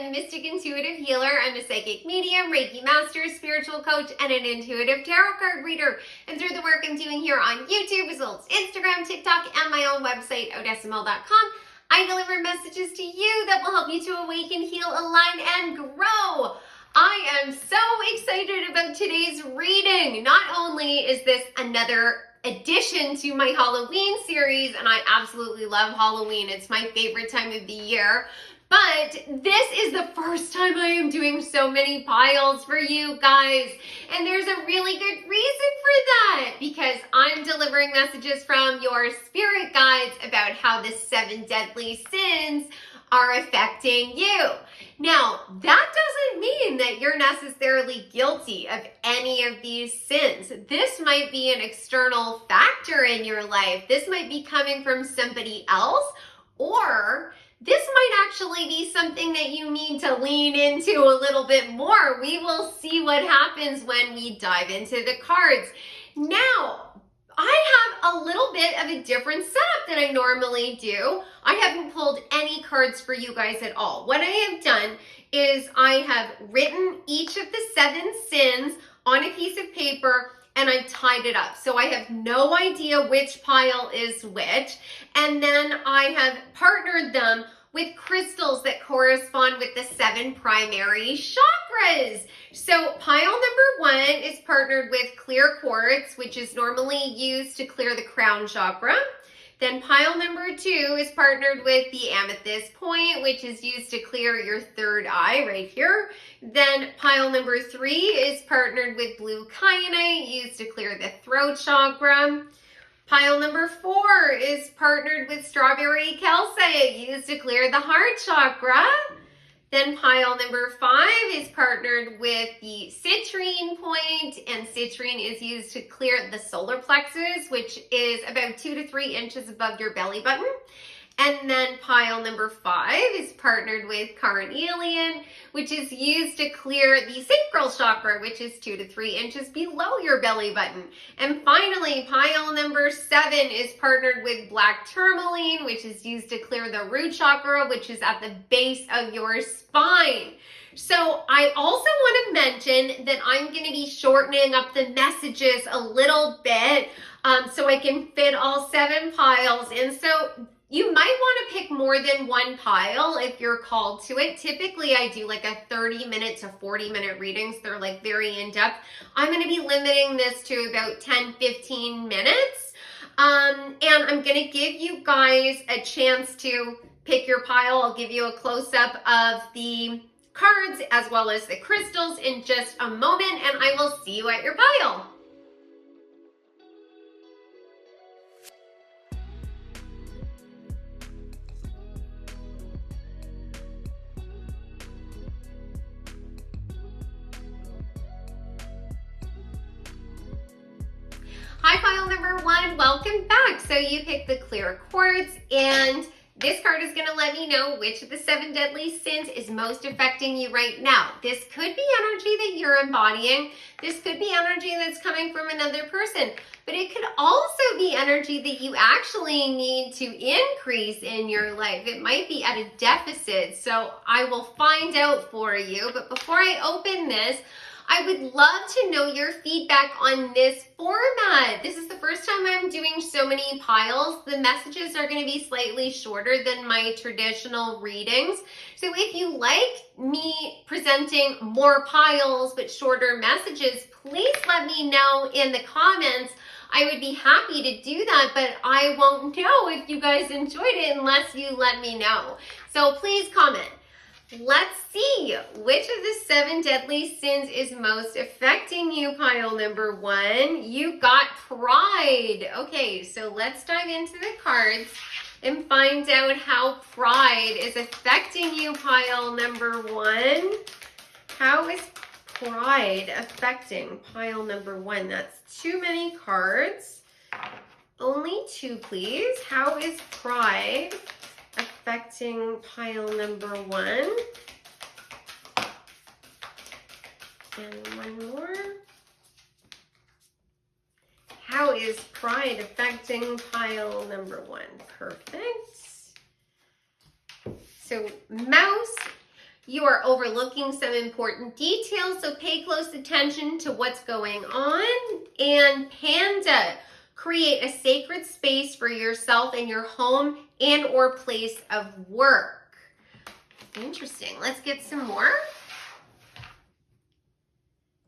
am the Mystic Intuitive Healer. I'm a psychic medium, Reiki master, spiritual coach, and an intuitive tarot card reader. And through the work I'm doing here on YouTube, as well as Instagram, TikTok, and my own website, odessimel.com, I deliver messages to you that will help you to awaken, heal, align, and grow. I am so excited about today's reading. Not only is this another addition to my Halloween series, and I absolutely love Halloween. It's my favorite time of the year. But this is the first time I am doing so many piles for you guys. And there's a really good reason for that, because I'm delivering messages from your spirit guides about how the 7 deadly sins are affecting you. Now, that doesn't mean that you're necessarily guilty of any of these sins. This might be an external factor in your life. This might be coming from somebody else, or this might actually be something that you need to lean into a little bit more. We will see what happens when we dive into the cards. Now, I have a little bit of a different setup than I normally do. I haven't pulled any cards for you guys at all. What I have done is I have written each of the 7 sins on a piece of paper and I tied it up. So I have no idea which pile is which. And then I have partnered them with crystals that correspond with the 7 primary chakras. So pile number 1 is partnered with clear quartz, which is normally used to clear the crown chakra. Then pile number 2 is partnered with the amethyst point, which is used to clear your 3rd eye right here. Then pile number 3 is partnered with blue kyanite, used to clear the throat chakra. Pile number 4 is partnered with strawberry calcite, used to clear the heart chakra. Then pile number 5 is partnered with the citrine point, and citrine is used to clear the solar plexus, which is about 2 to 3 inches above your belly button. And then pile number 5 is partnered with carnelian, which is used to clear the sacral chakra, which is 2 to 3 inches below your belly button. And finally, pile number 7 is partnered with black tourmaline, which is used to clear the root chakra, which is at the base of your spine. So I also want to mention that I'm going to be shortening up the messages a little bit so I can fit all 7 piles. And so you might want to pick more than one pile if you're called to it. Typically, I do like a 30-minute to 40-minute readings. They're like very in-depth. I'm going to be limiting this to about 10-15 minutes. And I'm going to give you guys a chance to pick your pile. I'll give you a close-up of the cards as well as the crystals in just a moment, and I will see you at your pile. Hi, pile number 1, welcome back. So you picked the clear quartz, and this card is going to let me know which of the 7 deadly sins is most affecting you right now. This could be energy that you're embodying. This could be energy that's coming from another person, but it could also be energy that you actually need to increase in your life. It might be at a deficit, so I will find out for you. But before I open this, I would love to know your feedback on this format. This is the first time I'm doing so many piles. The messages are going to be slightly shorter than my traditional readings. So if you like me presenting more piles but shorter messages, please let me know in the comments. I would be happy to do that, but I won't know if you guys enjoyed it unless you let me know. So please comment. Let's see which of the 7 deadly sins is most affecting you, pile number 1. You got pride. Okay, so let's dive into the cards and find out how pride is affecting you, pile number 1. How is pride affecting pile number 1? That's too many cards. Only 2, please. How is pride affecting pile number 1? And one more. How is pride affecting pile number 1? Perfect. So mouse, You are overlooking some important details, so pay close attention to what's going on. And Panda, create a sacred space for yourself in your home and or place of work. Interesting. Let's get some more.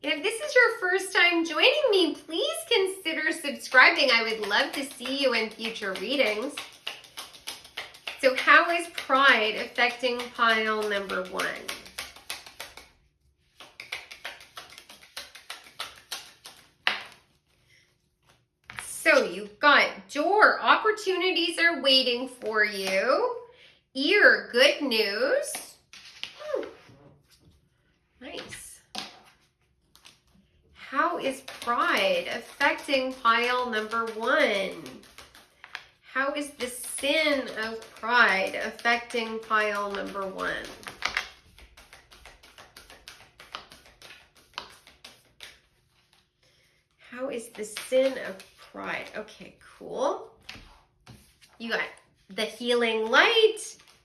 And if this is your first time joining me, please consider subscribing. I would love to see you in future readings. So how is pride affecting pile number 1? So you've got door, opportunities are waiting for you. Ear, good news. Nice. How is pride affecting pile number 1? How is the sin of pride affecting pile number 1? How is the sin of pride? Okay, cool. You got the healing light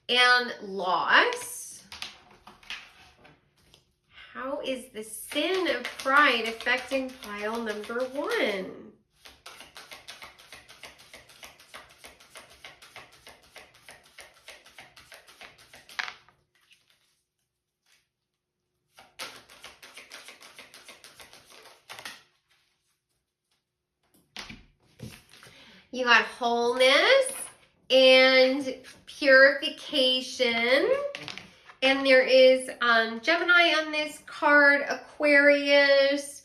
and loss. How is the sin of pride affecting pile number 1? You got wholeness and purification. And there is Gemini on this card, Aquarius.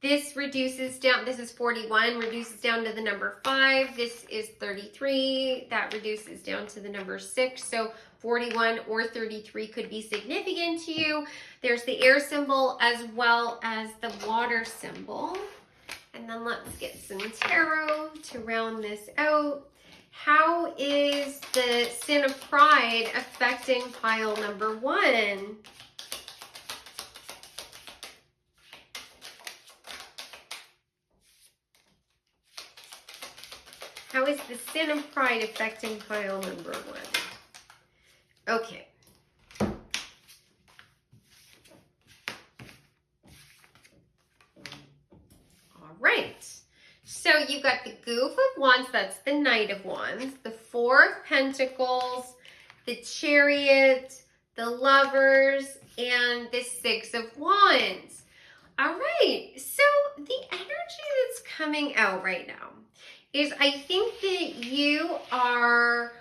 This reduces down, this is 41, reduces down to the number 5. This is 33, that reduces down to the number 6. So 41 or 33 could be significant to you. There's the air symbol as well as the water symbol. And then let's get some tarot to round this out. How is the sin of pride affecting pile number 1? How is the sin of pride affecting pile number 1? Okay. Right. So you've got the Goof of Wands, that's the Knight of Wands, the Four of Pentacles, the Chariot, the Lovers, and the Six of Wands. All right, so the energy that's coming out right now is I think that you are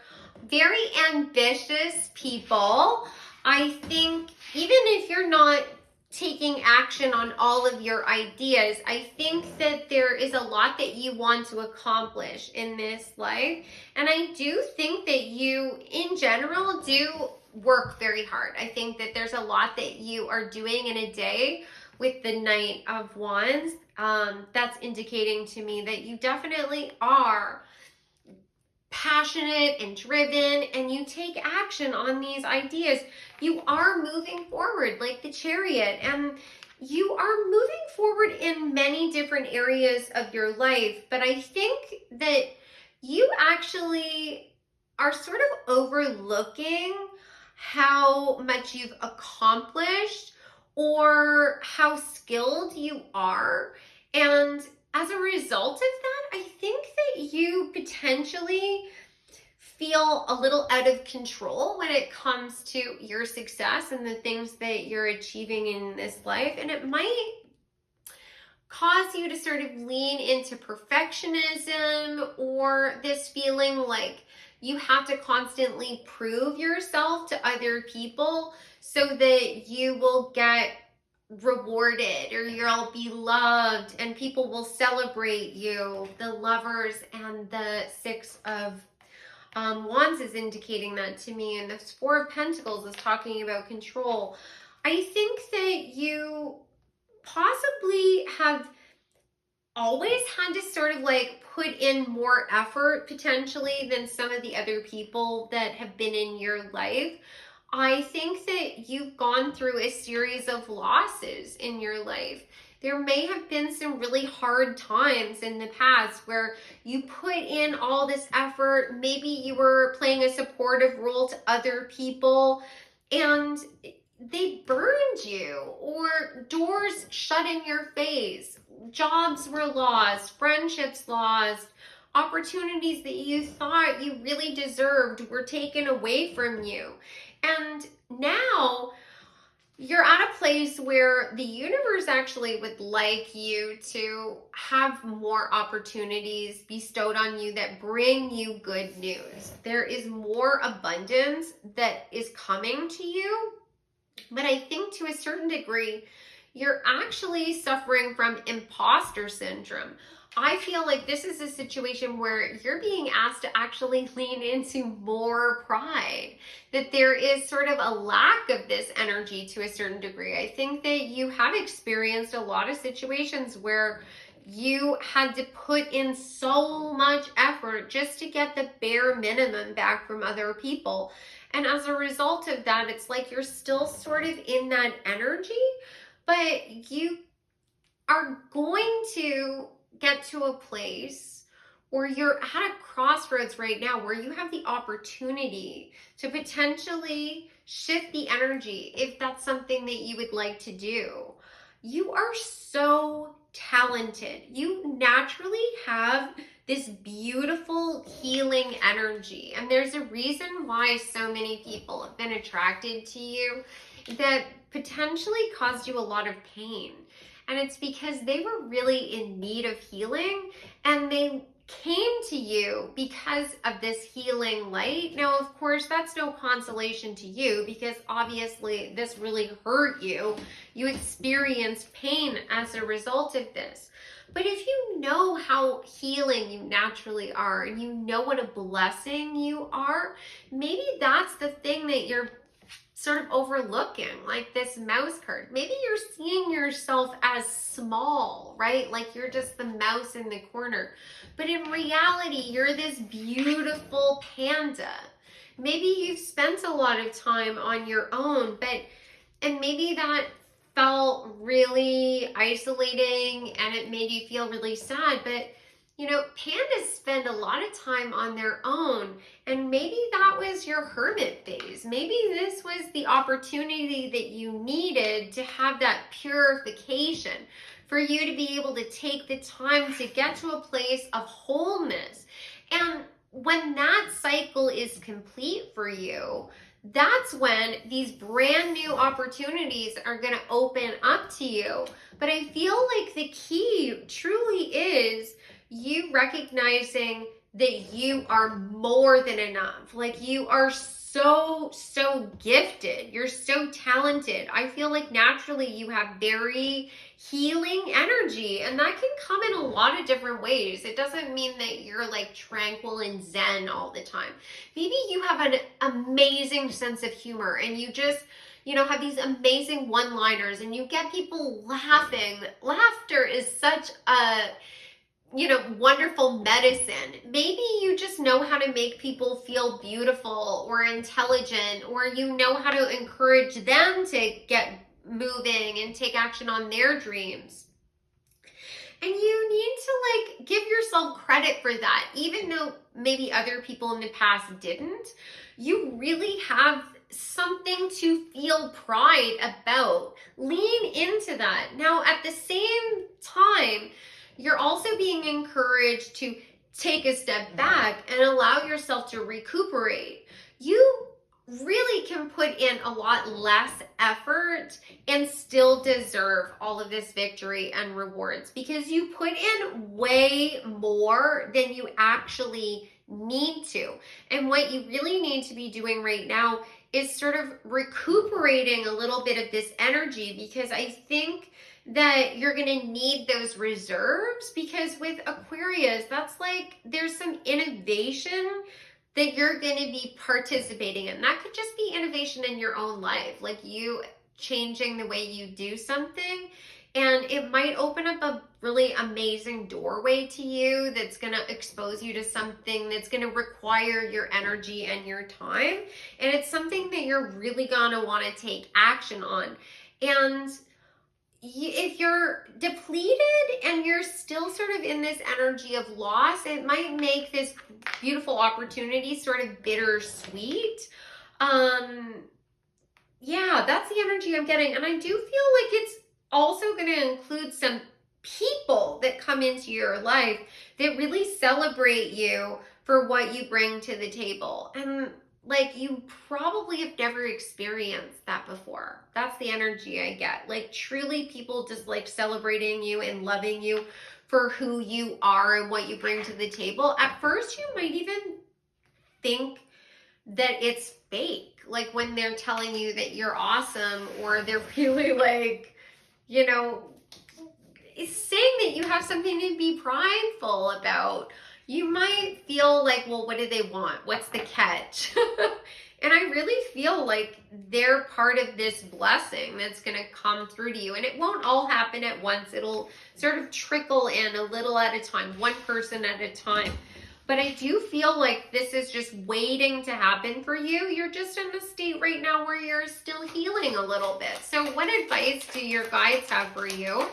very ambitious people. I think even if you're not taking action on all of your ideas, I think that there is a lot that you want to accomplish in this life. And I do think that you, in general, do work very hard. I think that there's a lot that you are doing in a day with the Knight of Wands. That's indicating to me that you definitely are passionate and driven, and you take action on these ideas. You are moving forward like the Chariot, and you are moving forward in many different areas of your life. But I think that you actually are sort of overlooking how much you've accomplished or how skilled you are. And as a result of that, I think that you potentially feel a little out of control when it comes to your success and the things that you're achieving in this life. And it might cause you to sort of lean into perfectionism or this feeling like you have to constantly prove yourself to other people so that you will get rewarded or you'll be loved and people will celebrate you. The Lovers and the Six of Wands is indicating that to me, and the Four of Pentacles is talking about control. I think that you possibly have always had to sort of like put in more effort potentially than some of the other people that have been in your life. I think that you've gone through a series of losses in your life. There may have been some really hard times in the past where you put in all this effort. Maybe you were playing a supportive role to other people and they burned you, or doors shut in your face, jobs were lost, friendships lost, opportunities that you thought you really deserved were taken away from you. And now you're at a place where the universe actually would like you to have more opportunities bestowed on you that bring you good news. There is more abundance that is coming to you, but I think to a certain degree, you're actually suffering from imposter syndrome. I feel like this is a situation where you're being asked to actually lean into more pride, that there is sort of a lack of this energy to a certain degree. I think that you have experienced a lot of situations where you had to put in so much effort just to get the bare minimum back from other people. And as a result of that, it's like you're still sort of in that energy, but you are going to get to a place where you're at a crossroads right now where you have the opportunity to potentially shift the energy if that's something that you would like to do. You are so talented. You naturally have this beautiful healing energy, and there's a reason why so many people have been attracted to you that potentially caused you a lot of pain. And it's because they were really in need of healing, and they came to you because of this healing light. Now, of course, that's no consolation to you because obviously this really hurt you. You experienced pain as a result of this. But if you know how healing you naturally are, and you know what a blessing you are, maybe that's the thing that you're sort of overlooking, like this mouse card. Maybe you're seeing yourself as small, right? Like you're just the mouse in the corner. But in reality, you're this beautiful panda. Maybe you've spent a lot of time on your own, and maybe that felt really isolating and it made you feel really sad, but pandas spend a lot of time on their own, and maybe that was your hermit phase. Maybe this was the opportunity that you needed to have that purification, for you to be able to take the time to get to a place of wholeness. And when that cycle is complete for you, that's when these brand new opportunities are going to open up to you. But I feel like the key truly is you recognizing that you are more than enough. Like you are so gifted. You're so talented. I feel like naturally you have very healing energy, and that can come in a lot of different ways. It doesn't mean that you're like tranquil and zen all the time. Maybe you have an amazing sense of humor, and you just have these amazing one-liners, and you get people laughing. Laughter is such a wonderful medicine. Maybe you just know how to make people feel beautiful or intelligent, or you know how to encourage them to get moving and take action on their dreams. And you need to give yourself credit for that, even though maybe other people in the past didn't. You really have something to feel pride about. Lean into that. Now, at the same time, you're also being encouraged to take a step back and allow yourself to recuperate. You really can put in a lot less effort and still deserve all of this victory and rewards, because you put in way more than you actually need to. And what you really need to be doing right now is sort of recuperating a little bit of this energy, because I think that you're going to need those reserves, because with Aquarius, that's like there's some innovation that you're going to be participating in. That could just be innovation in your own life, like you changing the way you do something, and it might open up a really amazing doorway to you that's going to expose you to something that's going to require your energy and your time, and it's something that you're really going to want to take action on. And if you're depleted and you're still sort of in this energy of loss, it might make this beautiful opportunity sort of bittersweet. Yeah, that's the energy I'm getting. And I do feel like it's also going to include some people that come into your life that really celebrate you for what you bring to the table. And like you probably have never experienced that before. That's the energy I get. Like truly people just like celebrating you and loving you for who you are and what you bring to the table. At first, you might even think that it's fake. Like when they're telling you that you're awesome, or they're really like, you know, saying that you have something to be prideful about. You might feel like, well, what do they want? What's the catch? And I really feel like they're part of this blessing that's going to come through to you. And it won't all happen at once. It'll sort of trickle in a little at a time, one person at a time. But I do feel like this is just waiting to happen for you. You're just in a state right now where you're still healing a little bit. So what advice do your guides have for you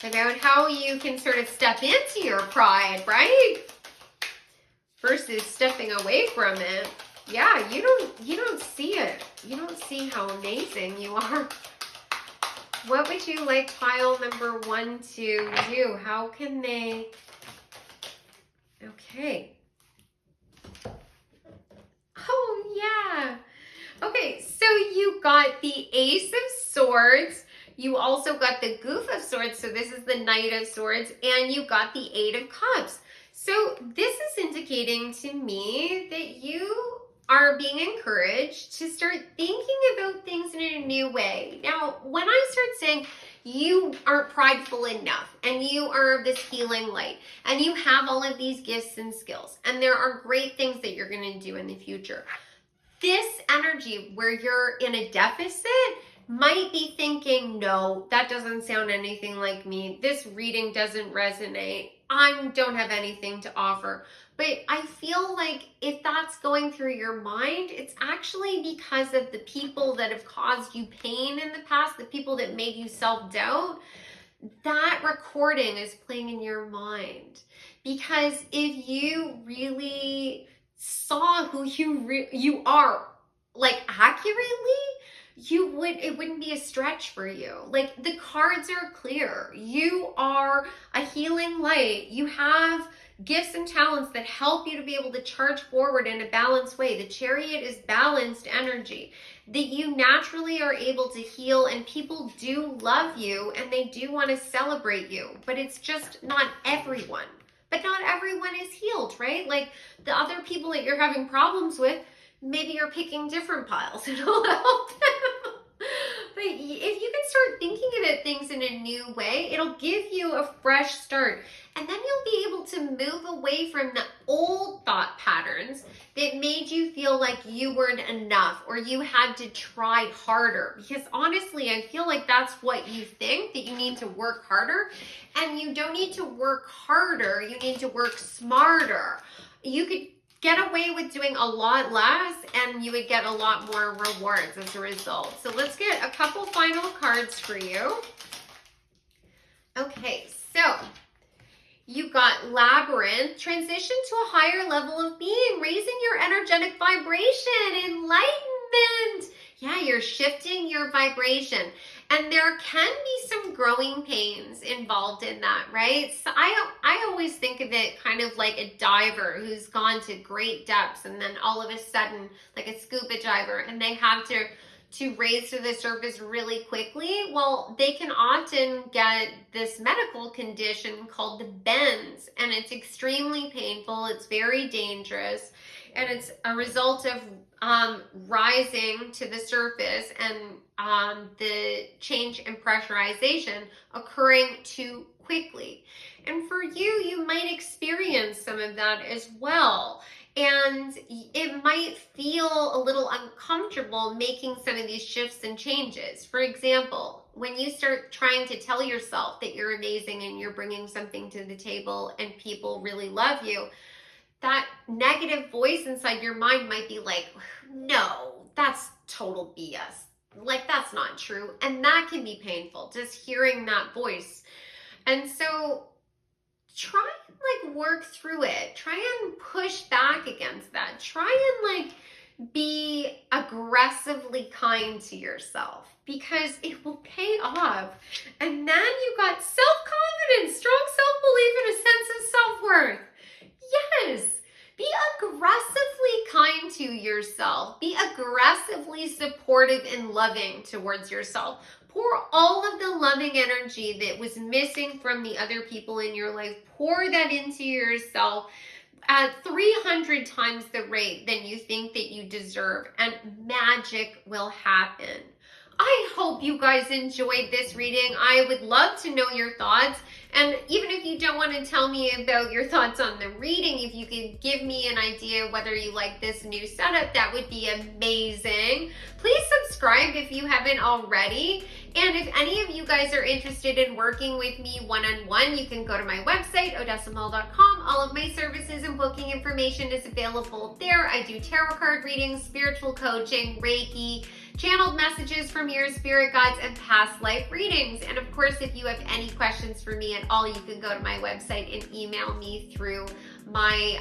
about how you can sort of step into your pride, right? Versus stepping away from it. Yeah, you don't see it. You don't see how amazing you are. What would you like pile number 1 to do? How can they... Okay. Oh, yeah. Okay, so you got the Ace of Swords. You also got the Goof of Swords, so this is the Knight of Swords, and you got the Eight of Cups. So this is indicating to me that you are being encouraged to start thinking about things in a new way. Now, when I start saying you aren't prideful enough and you are this healing light and you have all of these gifts and skills and there are great things that you're going to do in the future, this energy where you're in a deficit might be thinking, no, that doesn't sound anything like me. This reading doesn't resonate. I don't have anything to offer. But I feel like if that's going through your mind, it's actually because of the people that have caused you pain in the past, the people that made you self-doubt. That recording is playing in your mind. Because if you really saw who you are, like accurately, it wouldn't be a stretch for you. Like the cards are clear. You are a healing light. You have gifts and talents that help you to be able to charge forward in a balanced way. The Chariot is balanced energy, that you naturally are able to heal, and people do love you and they do want to celebrate you, but it's just not everyone. But not everyone is healed, right? Like the other people that you're having problems with, maybe you're picking different piles and it'll help them. But if you can start thinking about things in a new way, it'll give you a fresh start. And then you'll be able to move away from the old thought patterns that made you feel like you weren't enough or you had to try harder. Because honestly, I feel like that's what you think, that you need to work harder. And you don't need to work harder, you need to work smarter. You could get away with doing a lot less and you would get a lot more rewards as a result. So let's get a couple final cards for you. Okay, so you got Labyrinth, transition to a higher level of being, raising your energetic vibration, enlightenment. Yeah, you're shifting your vibration. And there can be some growing pains involved in that, right? So I always think of it kind of like a diver who's gone to great depths and then all of a sudden, like a scuba diver, and they have to raise to the surface really quickly. Well, they can often get this medical condition called the bends, and it's extremely painful. It's very dangerous, and it's a result of rising to the surface and the change in pressurization occurring too quickly. And for you, you might experience some of that as well. And it might feel a little uncomfortable making some of these shifts and changes. For example, when you start trying to tell yourself that you're amazing and you're bringing something to the table and people really love you, that negative voice inside your mind might be like, no, that's total BS. Like, that's not true. And that can be painful, just hearing that voice. And so try and like work through it. Try and push back against that. Try and like be aggressively kind to yourself because it will pay off. And then you got self-confidence, strong self-belief, and a sense of self-worth. Yes. Be aggressively kind to yourself. Be aggressively supportive and loving towards yourself. Pour all of the loving energy that was missing from the other people in your life. Pour that into yourself at 300 times the rate than you think that you deserve, and magic will happen. I hope you guys enjoyed this reading. I would love to know your thoughts. And even if you don't want to tell me about your thoughts on the reading, if you could give me an idea whether you like this new setup, that would be amazing. Please subscribe if you haven't already. And if any of you guys are interested in working with me one-on-one, you can go to my website, odessamal.com. All of my services and booking information is available there. I do tarot card readings, spiritual coaching, Reiki, channeled messages from your spirit guides, and past life readings. And of course, if you have any questions for me at all, you can go to my website and email me through my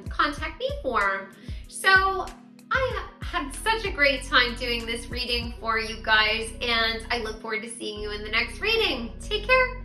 contact me form. So I had such a great time doing this reading for you guys, and I look forward to seeing you in the next reading. Take care.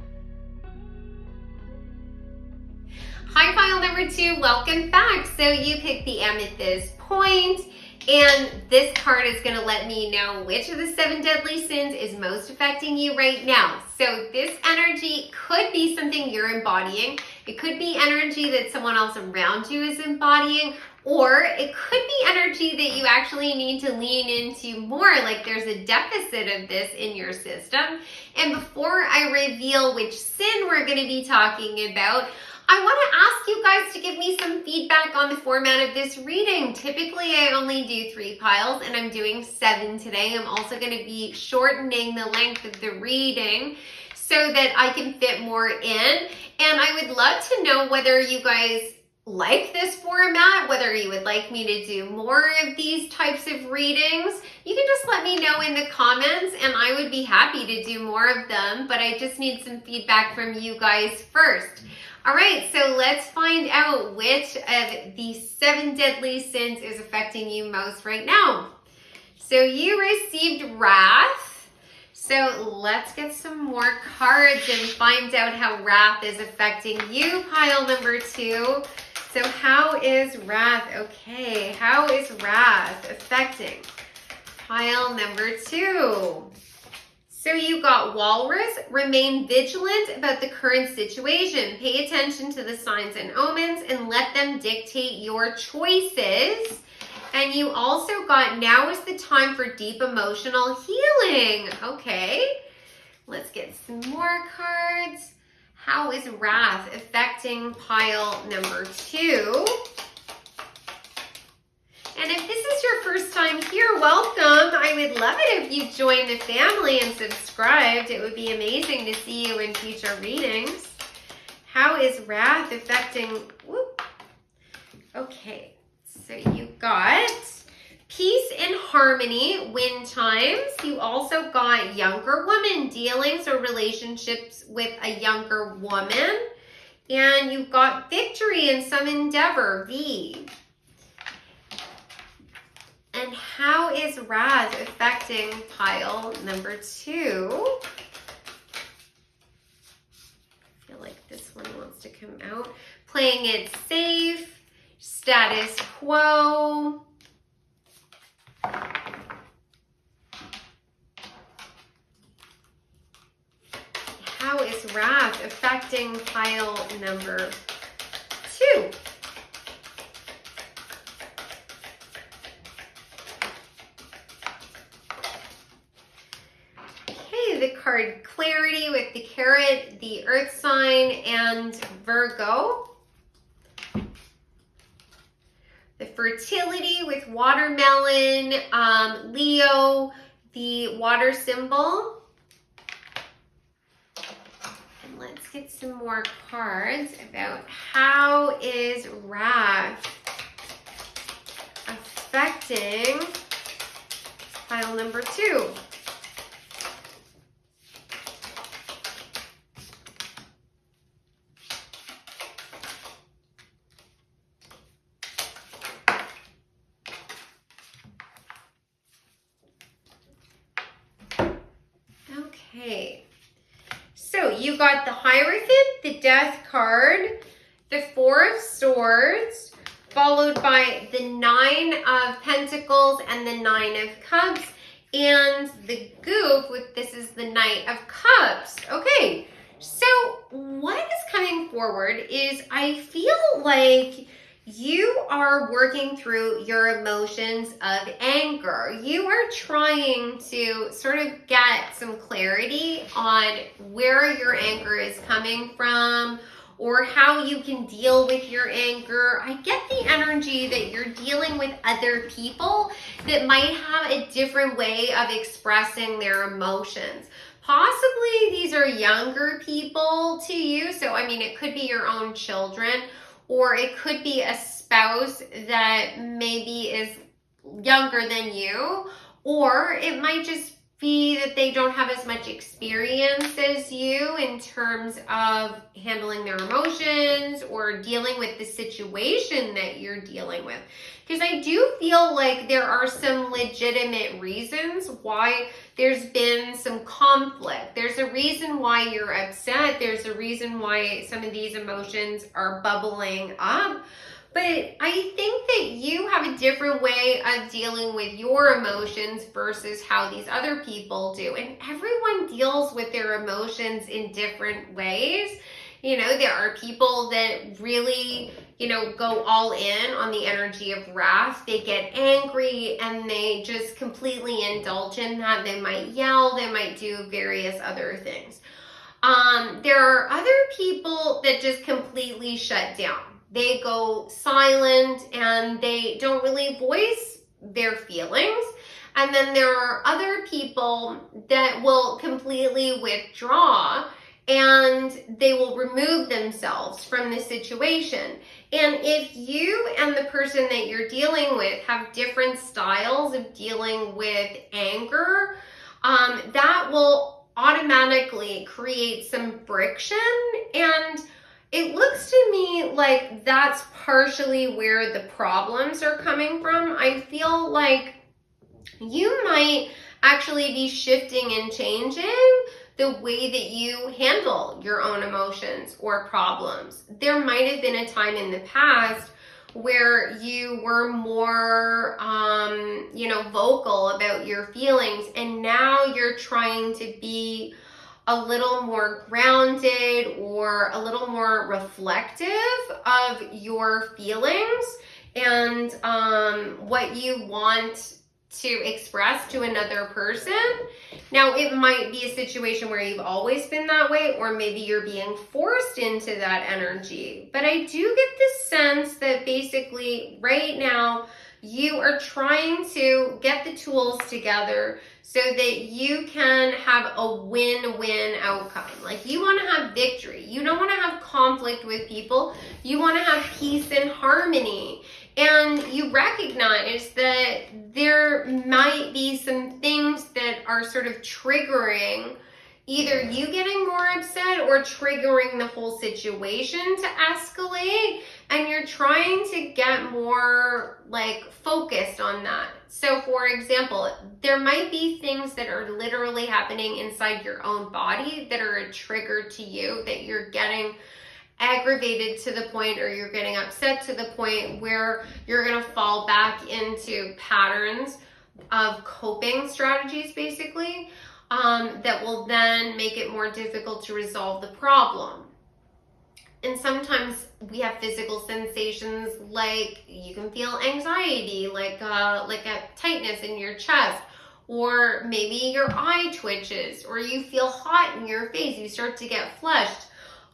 Hi, file number 2, welcome back. So you picked the amethyst point, and this card is going to let me know which of the 7 deadly sins is most affecting you right now. So this energy could be something you're embodying. It could be energy that someone else around you is embodying, or it could be energy that you actually need to lean into more, like there's a deficit of this in your system. And before I reveal which sin we're going to be talking about, I want to ask you guys to give me some feedback on the format of this reading. Typically, I only do 3 piles, and I'm doing 7 today. I'm also going to be shortening the length of the reading so that I can fit more in. And I would love to know whether you guys like this format, whether you would like me to do more of these types of readings. You can just let me know in the comments, and I would be happy to do more of them, but I just need some feedback from you guys first. All right, so let's find out which of the 7 deadly sins is affecting you most right now. So you received wrath. So let's get some more cards and find out how wrath is affecting you, pile number 2. So how is wrath? Okay, how is wrath affecting pile number 2? So you got walrus. Remain vigilant about the current situation. Pay attention to the signs and omens and let them dictate your choices. And you also got now is the time for deep emotional healing. Okay, let's get some more cards. How is wrath affecting pile number 2? And if this is your first time here, welcome. I would love it if you joined the family and subscribed. It would be amazing to see you in future readings. How is wrath affecting, whoop. Okay, so you got peace and harmony, win times. You also got younger woman, dealings or relationships with a younger woman. And you got victory in some endeavor, V. And how is wrath affecting pile number 2? I feel like this one wants to come out. Playing it safe, status quo. How is wrath affecting pile number 2? The card clarity with the carrot, the earth sign, and Virgo. The fertility with watermelon, Leo, the water symbol. And let's get some more cards about how is wrath affecting pile number 2. Okay. So you got the Hierophant, the Death card, the Four of Swords, followed by the Nine of Pentacles and the Nine of Cups, and the Goof, this is the Knight of Cups. Okay, so what is coming forward is I feel like you are working through your emotions of anger. You are trying to sort of get some clarity on where your anger is coming from or how you can deal with your anger. I get the energy that you're dealing with other people that might have a different way of expressing their emotions. Possibly these are younger people to you. So, I mean, it could be your own children, or it could be a spouse that maybe is younger than you, or it might just be that they don't have as much experience as you in terms of handling their emotions or dealing with the situation that you're dealing with. Because I do feel like there are some legitimate reasons why there's been some conflict. There's a reason why you're upset. There's a reason why some of these emotions are bubbling up. But I think that you have a different way of dealing with your emotions versus how these other people do. And everyone deals with their emotions in different ways. You know, there are people that really, go all in on the energy of wrath. They get angry and they just completely indulge in that. They might yell, they might do various other things. There are other people that just completely shut down. They go silent and they don't really voice their feelings. And then there are other people that will completely withdraw and they will remove themselves from the situation. And if you and the person that you're dealing with have different styles of dealing with anger, that will automatically create some friction. And it looks to me like that's partially where the problems are coming from. I feel like you might actually be shifting and changing the way that you handle your own emotions or problems. There might have been a time in the past where you were more, vocal about your feelings, and now you're trying to be a little more grounded or a little more reflective of your feelings and what you want to express to another person. Now, it might be a situation where you've always been that way, or maybe you're being forced into that energy. But I do get the sense that basically right now you are trying to get the tools together so that you can have a win-win outcome. Like, you want to have victory. You don't want to have conflict with people. You want to have peace and harmony. And you recognize that there might be some things that are sort of triggering either you getting more upset or triggering the whole situation to escalate, and you're trying to get more focused on that. So for example, there might be things that are literally happening inside your own body that are a trigger to you, that you're getting aggravated to the point, or you're getting upset to the point where you're going to fall back into patterns of coping strategies, basically, that will then make it more difficult to resolve the problem. And sometimes we have physical sensations, like you can feel anxiety, like a tightness in your chest, or maybe your eye twitches, or you feel hot in your face, you start to get flushed.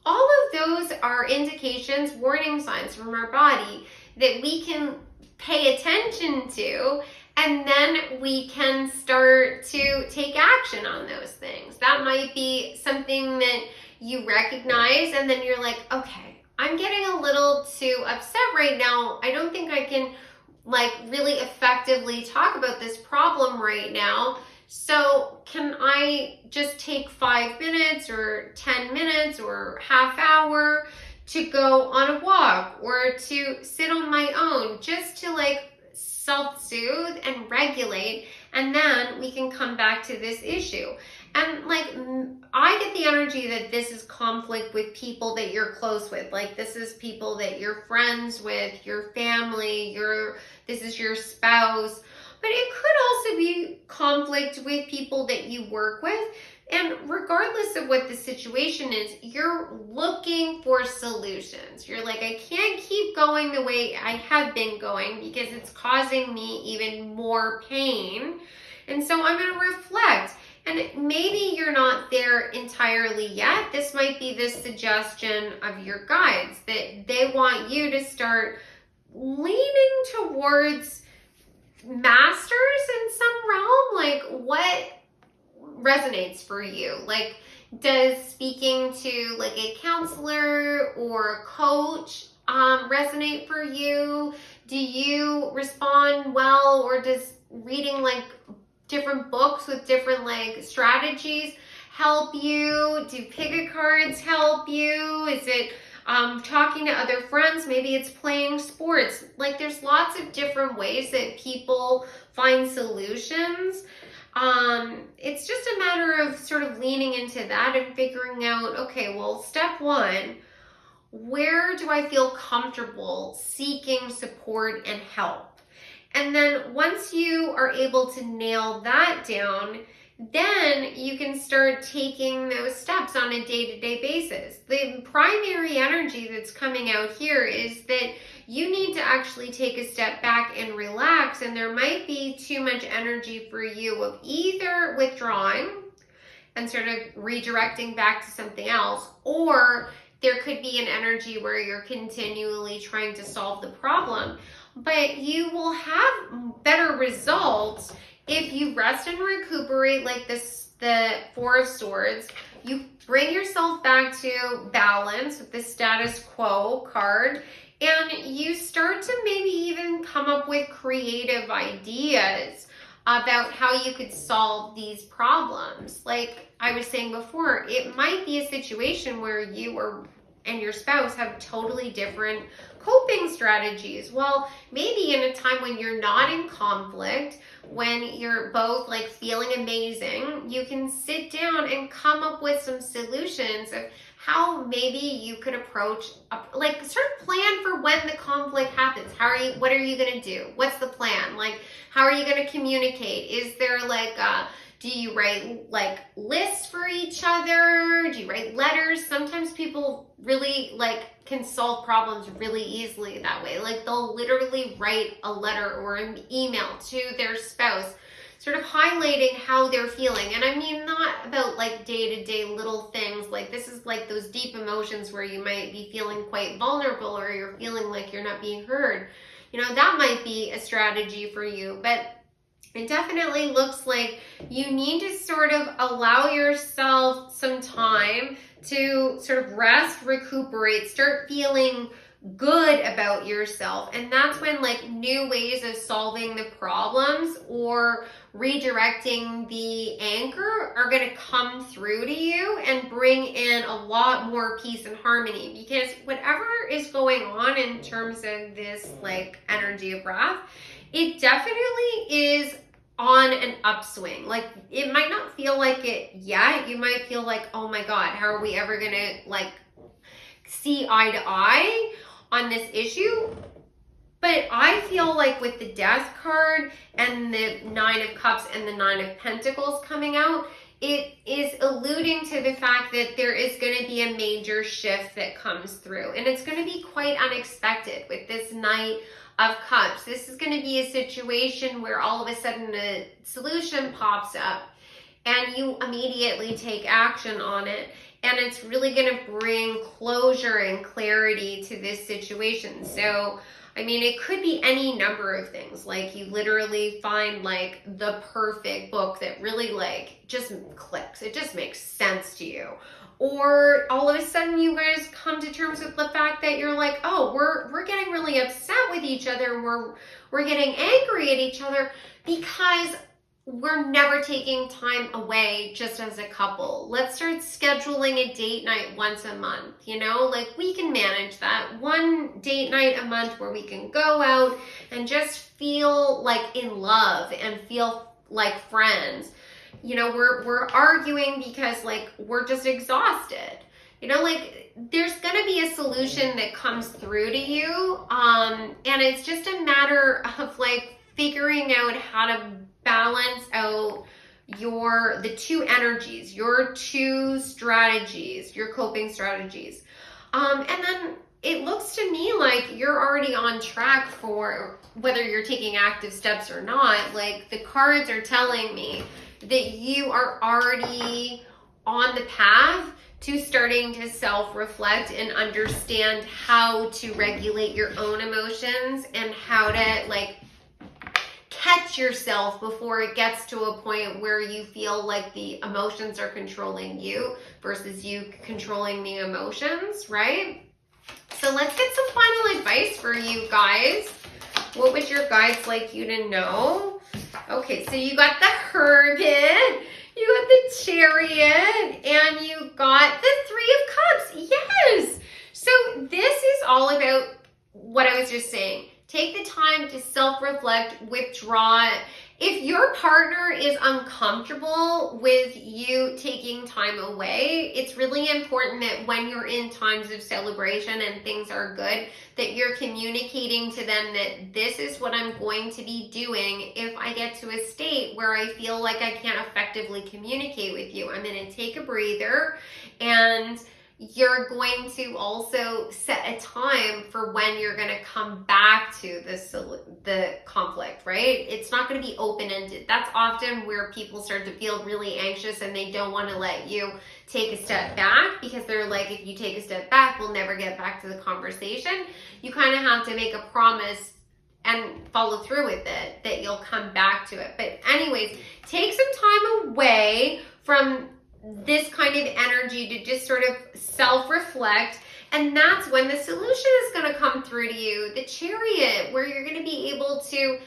All of those are indications, warning signs from our body that we can pay attention to, and then we can start to take action on those things. That might be something that you recognize, and then you're like, okay, I'm getting a little too upset right now. I don't think I can really effectively talk about this problem right now. So can I just take 5 minutes or 10 minutes or half hour to go on a walk or to sit on my own, just to self-soothe and regulate, and then we can come back to this issue. And like, I get the energy that this is conflict with people that you're close with. Like, this is people that you're friends with, your family, this is your spouse. But it could also be conflict with people that you work with. And regardless of what the situation is, you're looking for solutions. You're like, I can't keep going the way I have been going because it's causing me even more pain. And so I'm going to reflect. And maybe you're not there entirely yet. This might be the suggestion of your guides, that they want you to start leaning towards masters in some realm. Like, what resonates for you? Like, does speaking to like a counselor or a coach resonate for you? Do you respond well, or does reading like different books with different like strategies help you? Do pick-a cards help you? Is it talking to other friends? Maybe it's playing sports. Like, there's lots of different ways that people find solutions. It's just a matter of sort of leaning into that and figuring out, okay, well, step one, where do I feel comfortable seeking support and help? And then once you are able to nail that down, then you can start taking those steps on a day-to-day basis. The primary energy that's coming out here is that you need to actually take a step back and relax, and there might be too much energy for you of either withdrawing and sort of redirecting back to something else, or there could be an energy where you're continually trying to solve the problem. But you will have better results if you rest and recuperate, like this, the Four of Swords. You bring yourself back to balance with the status quo card, and you start to maybe even come up with creative ideas about how you could solve these problems. Like I was saying before, it might be a situation where you and your spouse have totally different coping strategies. Well, maybe in a time when you're not in conflict, when you're both like feeling amazing, you can sit down and come up with some solutions of how maybe you could approach, like sort of plan for when the conflict happens. What are you gonna do? What's the plan? Like, how are you gonna communicate? Is there like do you write like lists for each other? Do you write letters? Sometimes people really like can solve problems really easily that way. Like, they'll literally write a letter or an email to their spouse, sort of highlighting how they're feeling. And I mean, not about like day-to-day little things. Like, this is like those deep emotions where you might be feeling quite vulnerable, or you're feeling like you're not being heard. You know, that might be a strategy for you. But it definitely looks like you need to sort of allow yourself some time to sort of rest, recuperate, start feeling good about yourself. And that's when like new ways of solving the problems or redirecting the anchor are going to come through to you and bring in a lot more peace and harmony. Because whatever is going on in terms of this like energy of wrath, it definitely is on an upswing. Like, it might not feel like it yet. You might feel like, oh my God, how are we ever gonna like see eye to eye on this issue? But I feel like with the Death card and the Nine of Cups and the Nine of Pentacles coming out, it is alluding to the fact that there is going to be a major shift that comes through, and it's going to be quite unexpected with this Knight of Cups. This is going to be a situation where all of a sudden a solution pops up and you immediately take action on it, and it's really going to bring closure and clarity to this situation. So I mean, it could be any number of things. Like, you literally find like the perfect book that really like just clicks. It just makes sense to you. Or all of a sudden you guys come to terms with the fact that you're like, oh, we're getting really upset with each other. We're getting angry at each other because we're never taking time away just as a couple. Let's start scheduling a date night once a month, you know, like we can manage that. One date night a month where we can go out and just feel like in love and feel like friends. You know, we're arguing because like we're just exhausted. You know, like there's gonna be a solution that comes through to you. And it's just a matter of like figuring out how to balance out the two energies, your two strategies, your coping strategies. And then it looks to me like you're already on track for whether you're taking active steps or not. Like the cards are telling me that you are already on the path to starting to self-reflect and understand how to regulate your own emotions and how to like catch yourself before it gets to a point where you feel like the emotions are controlling you versus you controlling the emotions, right? So let's get some final advice for you guys. What would your guides like you to know? Okay, so you got the Hermit, you got the Chariot, and you got the Three of Cups. Yes! So this is all about what I was just saying. Take the time to self-reflect, withdraw. If your partner is uncomfortable with you taking time away, it's really important that when you're in times of celebration and things are good, that you're communicating to them that this is what I'm going to be doing if I get to a state where I feel like I can't effectively communicate with you. I'm going to take a breather, and you're going to also set a time for when you're going to come back to the conflict, right? It's not going to be open-ended. That's often where people start to feel really anxious and they don't want to let you take a step back because they're like, if you take a step back, we'll never get back to the conversation. You kind of have to make a promise and follow through with it that you'll come back to it. But anyways, take some time away from this kind of energy to just sort of self-reflect, and that's when the solution is going to come through to you. The Chariot, where you're going to be able to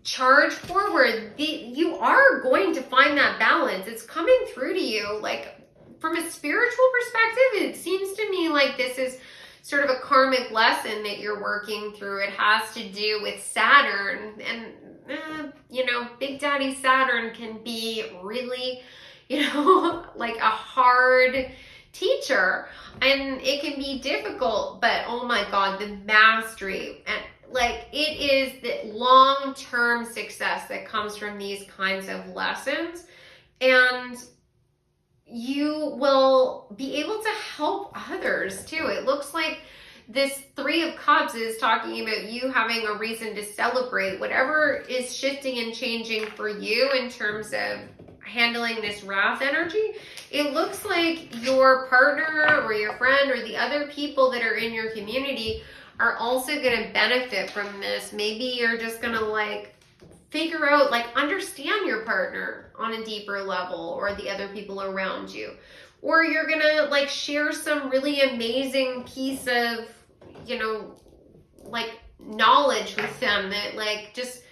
charge forward. You are going to find that balance. It's coming through to you. Like from a spiritual perspective, it seems to me like this is sort of a karmic lesson that you're working through. It has to do with Saturn, and you know, Big Daddy Saturn can be really, you know, like a hard teacher, and it can be difficult, but oh my God, the mastery, and like it is the long-term success that comes from these kinds of lessons, and you will be able to help others too. It looks like this Three of Cups is talking about you having a reason to celebrate whatever is shifting and changing for you in terms of handling this wrath energy. It looks like your partner or your friend or the other people that are in your community are also going to benefit from this. Maybe you're just going to like figure out, like understand your partner on a deeper level or the other people around you. Or you're going to like share some really amazing piece of, you know, like knowledge with them that like just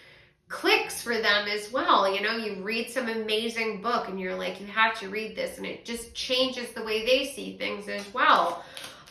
clicks for them as well. You know, you read some amazing book and you're like, you have to read this, and it just changes the way they see things as well.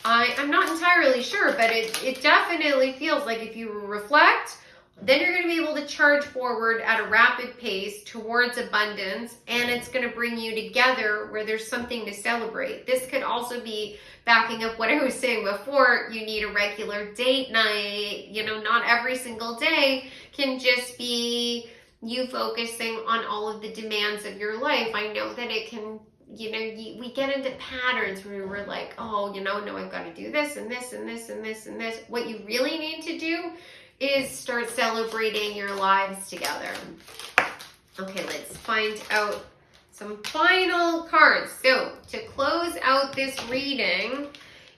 I'm not entirely sure, but it definitely feels like if you reflect, then you're going to be able to charge forward at a rapid pace towards abundance, and it's going to bring you together where there's something to celebrate. This could also be backing up what I was saying before. You need a regular date night. You know, not every single day can just be you focusing on all of the demands of your life. I know that it can, you know, we get into patterns where we're like, oh, you know, no, I've got to do this and this and this and this and this. What you really need to do is start celebrating your lives together. Okay, let's find out some final cards. So to close out this reading,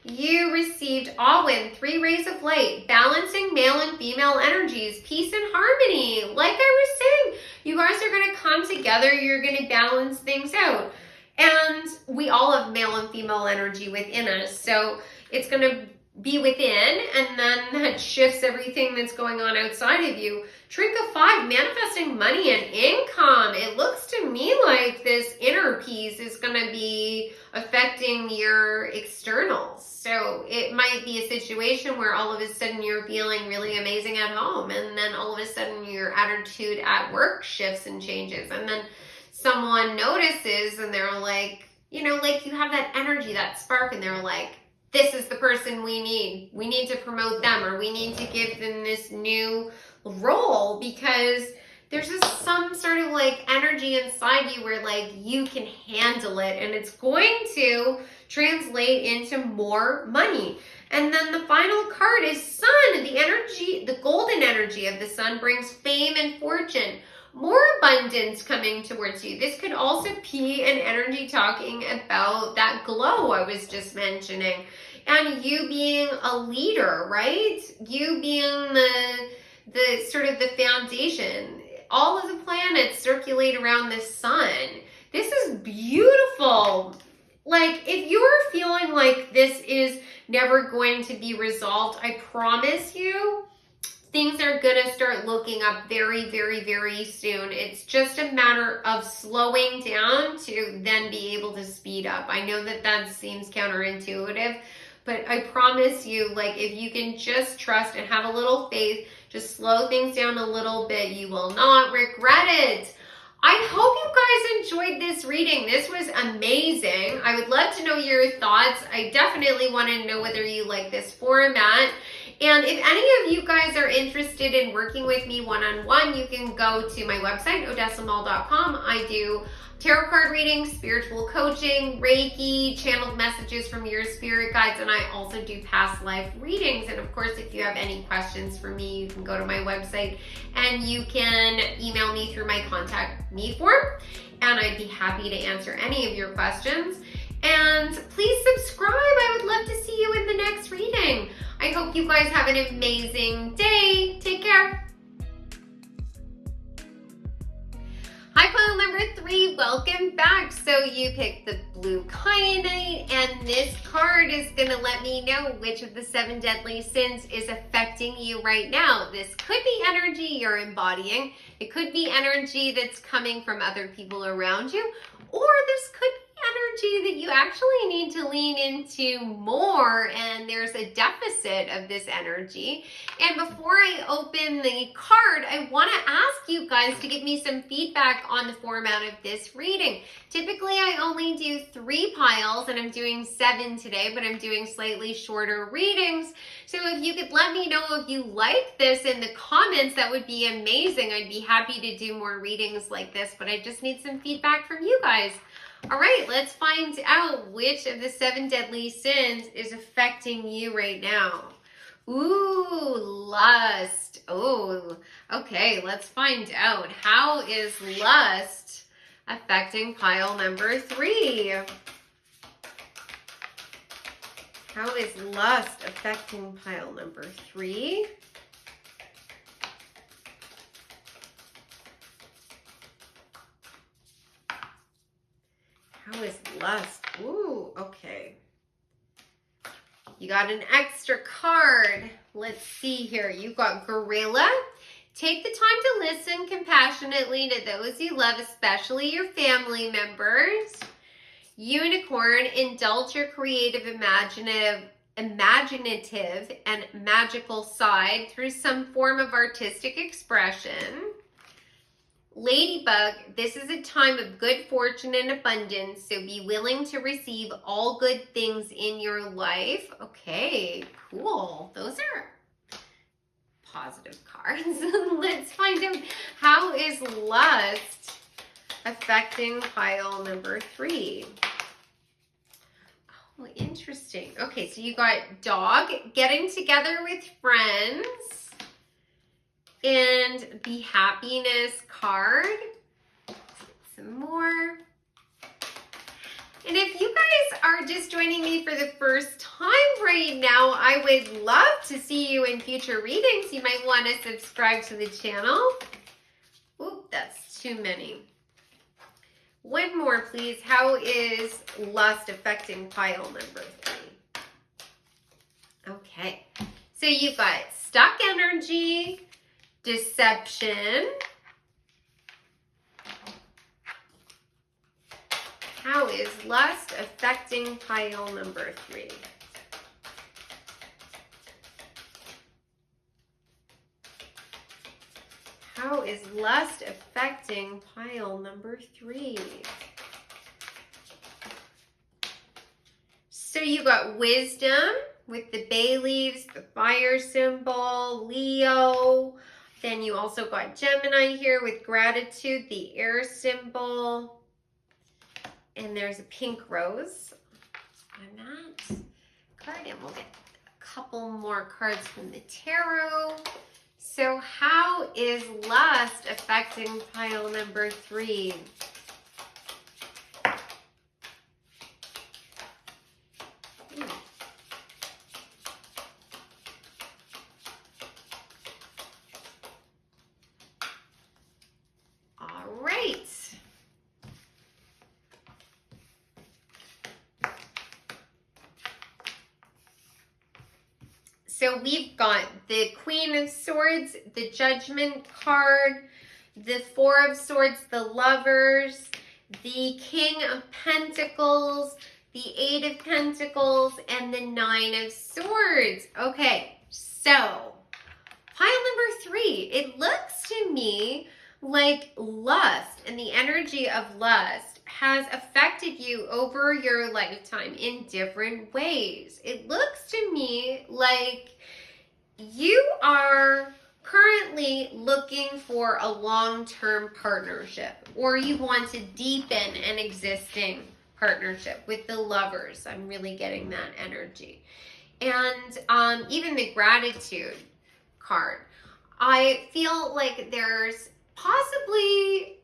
you received Alwyn, 3 rays of light, balancing male and female energies, peace and harmony. Like I was saying, you guys are going to come together. You're going to balance things out. And we all have male and female energy within us. So it's going to be within, and then that shifts everything that's going on outside of you. Drink of 5, manifesting money and income. It looks to me like this inner piece is going to be affecting your externals. So it might be a situation where all of a sudden you're feeling really amazing at home, and then all of a sudden your attitude at work shifts and changes, and then someone notices and they're like, you know, like you have that energy, that spark, and they're like, this is the person we need. We need to promote them, or we need to give them this new role, because there's just some sort of like energy inside you where like you can handle it, and it's going to translate into more money. And then the final card is Sun. The energy, the golden energy of the sun brings fame and fortune. More abundance coming towards you. This could also be an energy talking about that glow I was just mentioning, and you being a leader, right? You being the sort of the foundation. All of the planets circulate around the sun. This is beautiful. Like, if you're feeling like this is never going to be resolved, I promise you, things are going to start looking up very, very, very soon. It's just a matter of slowing down to then be able to speed up. I know that that seems counterintuitive, but I promise you, like, if you can just trust and have a little faith, just slow things down a little bit, you will not regret it. I hope you guys enjoyed this reading. This was amazing. I would love to know your thoughts. I definitely want to know whether you like this format. And if any of you guys are interested in working with me one-on-one, you can go to my website, odessamal.com. I do tarot card readings, spiritual coaching, Reiki, channeled messages from your spirit guides, and I also do past life readings. And of course, if you have any questions for me, you can go to my website and you can email me through my contact me form, and I'd be happy to answer any of your questions. And please subscribe. I would love to see you in the next reading. I hope you guys have an amazing day. Take care. Hi, pile number 3, welcome back. So you picked the blue kyanite, and this card is gonna let me know which of the 7 deadly sins is affecting you right now. This could be energy you're embodying. It could be energy that's coming from other people around you, or this could be energy that you actually need to lean into more, and there's a deficit of this energy. And before I open the card, I want to ask you guys to give me some feedback on the format of this reading. Typically, I only do 3 piles, and I'm doing 7 today, but I'm doing slightly shorter readings. So if you could let me know if you like this in the comments, that would be amazing. I'd be happy to do more readings like this, but I just need some feedback from you guys. All right, let's find out which of the 7 deadly sins is affecting you right now. Ooh, lust. Oh, okay, let's find out. How is lust affecting pile number 3? How is lust affecting pile number 3? How is lust? Ooh, okay. You got an extra card. Let's see here. You got gorilla. Take the time to listen compassionately to those you love, especially your family members. Unicorn. Indulge your creative, imaginative, and magical side through some form of artistic expression. Ladybug, this is a time of good fortune and abundance, so be willing to receive all good things in your life. Okay, cool. Those are positive cards. Let's find out, how is lust affecting pile number 3? Oh, interesting. Okay, so you got dog, getting together with friends, and the happiness card. Some more. And if you guys are just joining me for the first time right now, I would love to see you in future readings. You might want to subscribe to the channel. Oop, that's too many. One more, please. How is lust affecting pile number 3? Okay. Okay, so you've got stuck energy, deception. How is lust affecting pile number 3? How is lust affecting pile number 3? So you got wisdom with the bay leaves, the fire symbol, Leo. Then you also got Gemini here with gratitude, the air symbol. And there's a pink rose on that card. And we'll get a couple more cards from the tarot. So how is lust affecting pile number 3? All right. So we've got the Queen of Swords, the Judgment card, the Four of Swords, the Lovers, the King of Pentacles, the Eight of Pentacles, and the Nine of Swords. Okay, so pile number 3, it looks to me like lust and the energy of lust has affected you over your lifetime in different ways. It looks to me like you are currently looking for a long-term partnership, or you want to deepen an existing partnership with the Lovers. I'm really getting that energy. And even the gratitude card, I feel like there's possibly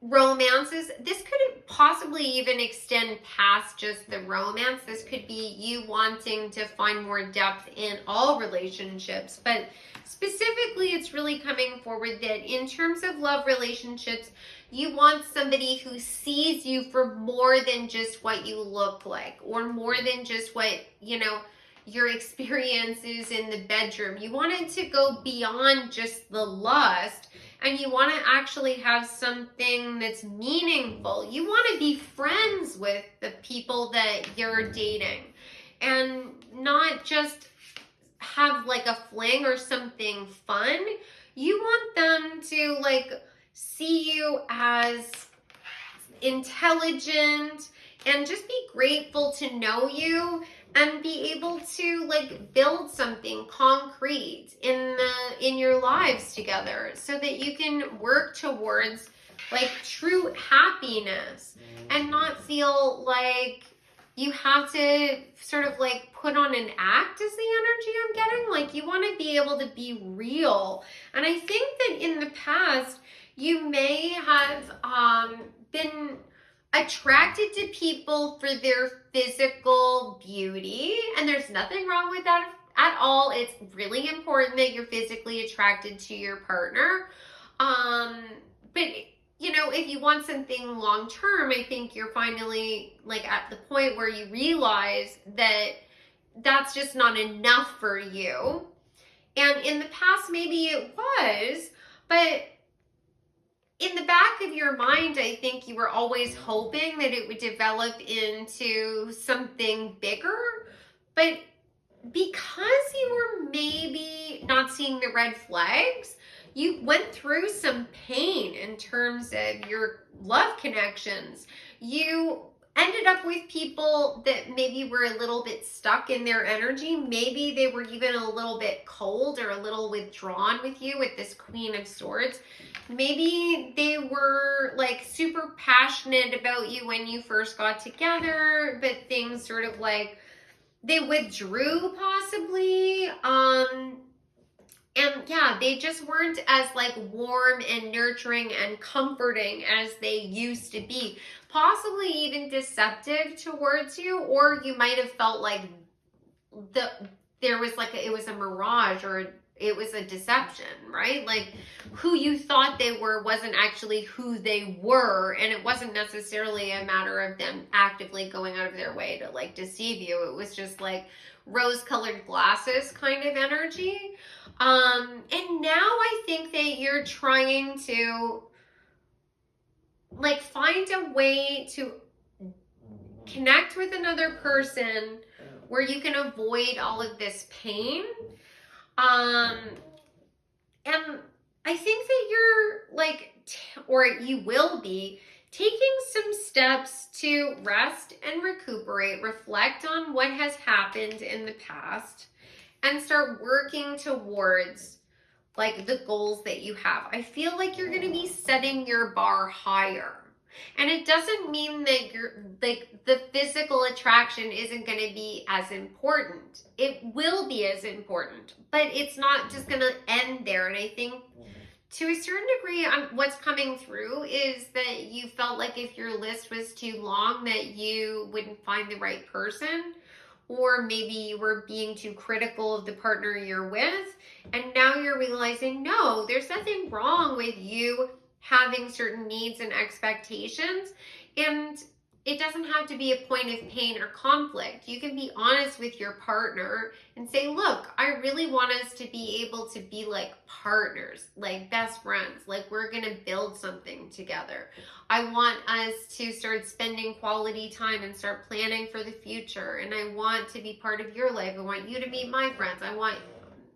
romances. This could possibly even extend past just the romance. This could be you wanting to find more depth in all relationships, but specifically it's really coming forward that in terms of love relationships, you want somebody who sees you for more than just what you look like, or more than just what, you know, your experiences in the bedroom. You want it to go beyond just the lust, and you want to actually have something that's meaningful. You want to be friends with the people that you're dating, and not just have like a fling or something fun. You want them to like see you as intelligent and just be grateful to know you, and be able to like build something concrete in your lives together, so that you can work towards like true happiness and not feel like you have to sort of like put on an act, is the energy I'm getting. Like you want to be able to be real. And I think that in the past you may have been attracted to people for their physical beauty, and there's nothing wrong with that at all. It's really important that you're physically attracted to your partner, but you know, if you want something long term, I think you're finally like at the point where you realize that that's just not enough for you. And in the past maybe it was, but in the back of your mind, I think you were always hoping that it would develop into something bigger. But because you were maybe not seeing the red flags, you went through some pain in terms of your love connections. You ended up with people that maybe were a little bit stuck in their energy. Maybe they were even a little bit cold or a little withdrawn with you with this Queen of Swords. Maybe they were like super passionate about you when you first got together, but things sort of like they withdrew possibly. And yeah, they just weren't as like warm and nurturing and comforting as they used to be. Possibly even deceptive towards you, or you might have felt like there was like it was a mirage or it was a deception, right? Like who you thought they were wasn't actually who they were, and it wasn't necessarily a matter of them actively going out of their way to like deceive you. It was just like rose-colored glasses kind of energy. And now I think that you're trying to like find a way to connect with another person where you can avoid all of this pain. And I think that you're like, or you will be taking some steps to rest and recuperate, reflect on what has happened in the past, and start working towards like the goals that you have. I feel like you're going to be setting your bar higher. And it doesn't mean that you're like the physical attraction isn't going to be as important. It will be as important, but it's not just going to end there. And I think to a certain degree, what's coming through is that you felt like if your list was too long, that you wouldn't find the right person, or maybe you were being too critical of the partner you're with. And now you're realizing, no, there's nothing wrong with you having certain needs and expectations, and it doesn't have to be a point of pain or conflict. You can be honest with your partner and say, look, I really want us to be able to be like partners, like best friends, like we're gonna build something together. I want us to start spending quality time and start planning for the future, and I want to be part of your life. I want you to meet my friends. I want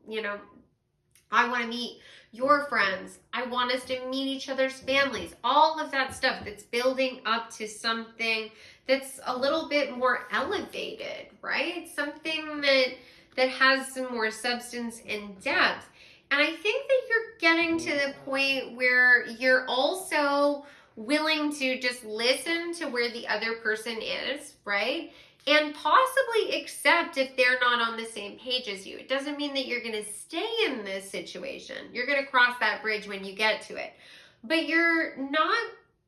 to meet your friends. I want us to meet each other's families. All of that stuff that's building up to something that's a little bit more elevated, right? Something that has some more substance and depth. And I think that you're getting to the point where you're also willing to just listen to where the other person is, right? And possibly accept if they're not on the same page as you. It doesn't mean that you're going to stay in this situation. You're going to cross that bridge when you get to it. But you're not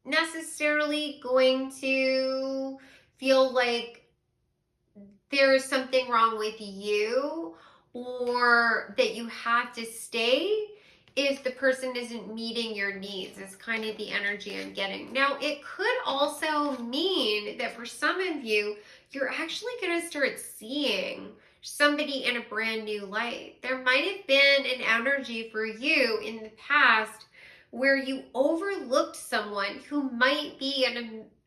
necessarily going to feel like there's something wrong with you or that you have to stay if the person isn't meeting your needs, is kind of the energy I'm getting. Now, it could also mean that for some of you, you're actually going to start seeing somebody in a brand new light. There might have been an energy for you in the past where you overlooked someone who might be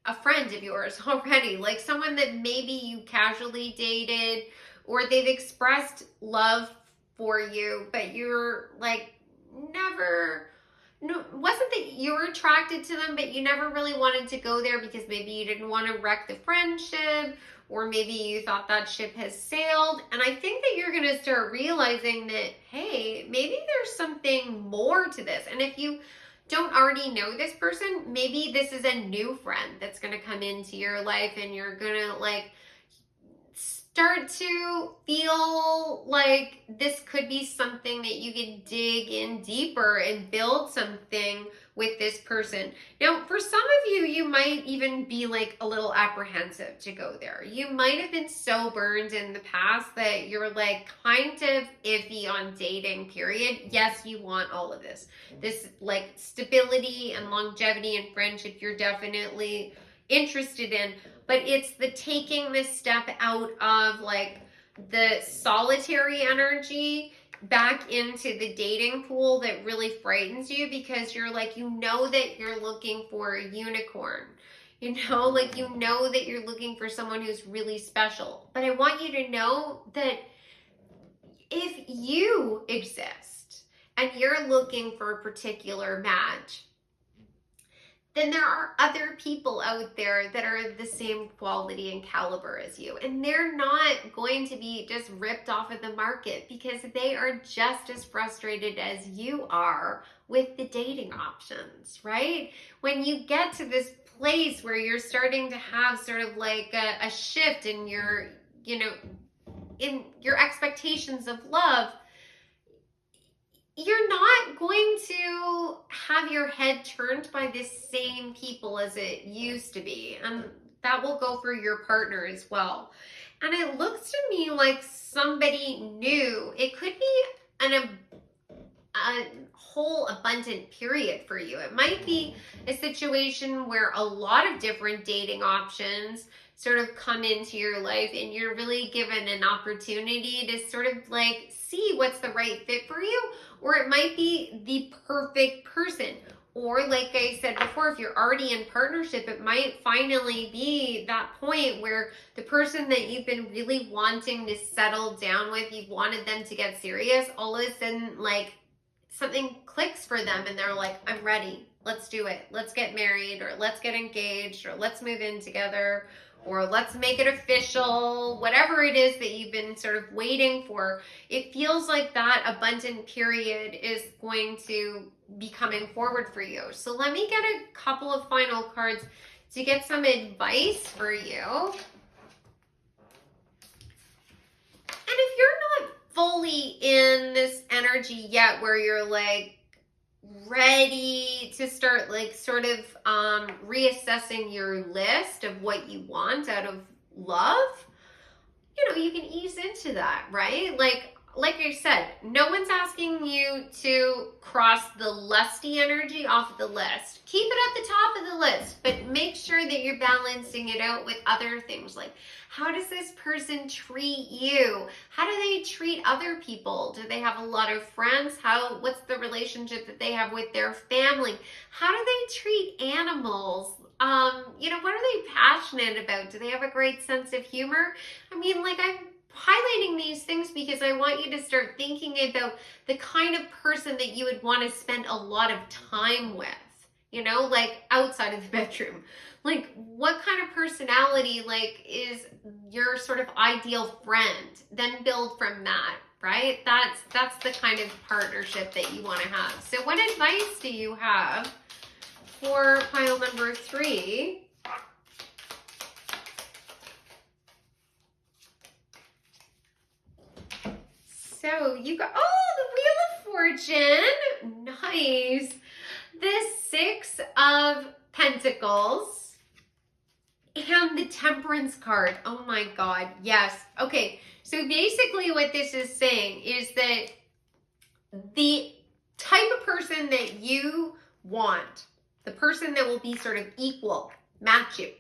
a friend of yours already, like someone that maybe you casually dated, or they've expressed love for you, but you're like, wasn't that you were attracted to them, but you never really wanted to go there because maybe you didn't want to wreck the friendship, or maybe you thought that ship has sailed. And I think that you're going to start realizing that, hey, maybe there's something more to this. And if you don't already know this person, maybe this is a new friend that's going to come into your life, and you're going to like start to feel like this could be something that you can dig in deeper and build something with this person. Now, for some of you, you might even be like a little apprehensive to go there. You might have been so burned in the past that you're like kind of iffy on dating, period. Yes, you want all of this. This like stability and longevity and friendship you're definitely interested in, but it's the taking this step out of like the solitary energy back into the dating pool that really frightens you, because you're like, you know that you're looking for a unicorn, like you know that you're looking for someone who's really special. But I want you to know that if you exist and you're looking for a particular match, then there are other people out there that are the same quality and caliber as you. And they're not going to be just ripped off of the market, because they are just as frustrated as you are with the dating options, right? When you get to this place where you're starting to have sort of like a shift in your, in your expectations of love, you're not going to have your head turned by the same people as it used to be. And that will go for your partner as well. And it looks to me like somebody new. It could be a whole abundant period for you. It might be a situation where a lot of different dating options sort of come into your life and you're really given an opportunity to sort of like see what's the right fit for you, or it might be the perfect person. Or like I said before, if you're already in partnership, it might finally be that point where the person that you've been really wanting to settle down with, you've wanted them to get serious, all of a sudden like something clicks for them and they're like, I'm ready. Let's do it. Let's get married, or let's get engaged, or let's move in together, or let's make it official. Whatever it is that you've been sort of waiting for, it feels like that abundant period is going to be coming forward for you. So let me get a couple of final cards to get some advice for you. And if you're not fully in this energy yet where you're like ready to start like sort of reassessing your list of what you want out of love, you know, you can ease into that, right? Like I said, no one's asking you to cross the lusty energy off the list. Keep it at the top of the list, but make sure that you're balancing it out with other things like, how does this person treat you? How do they treat other people? Do they have a lot of friends? What's the relationship that they have with their family? How do they treat animals? You know, what are they passionate about? Do they have a great sense of humor? I mean, like, I'm highlighting these things because I want you to start thinking about the kind of person that you would want to spend a lot of time with, you know, like outside of the bedroom. Like, what kind of personality, like, is your sort of ideal friend? Then build from that, right? That's the kind of partnership that you want to have. So what advice do you have for pile number 3? So you got, the Wheel of Fortune. Nice. The 6 of Pentacles and the Temperance card. Oh my God. Yes. Okay. So basically what this is saying is that the type of person that you want, the person that will be sort of equal, match you,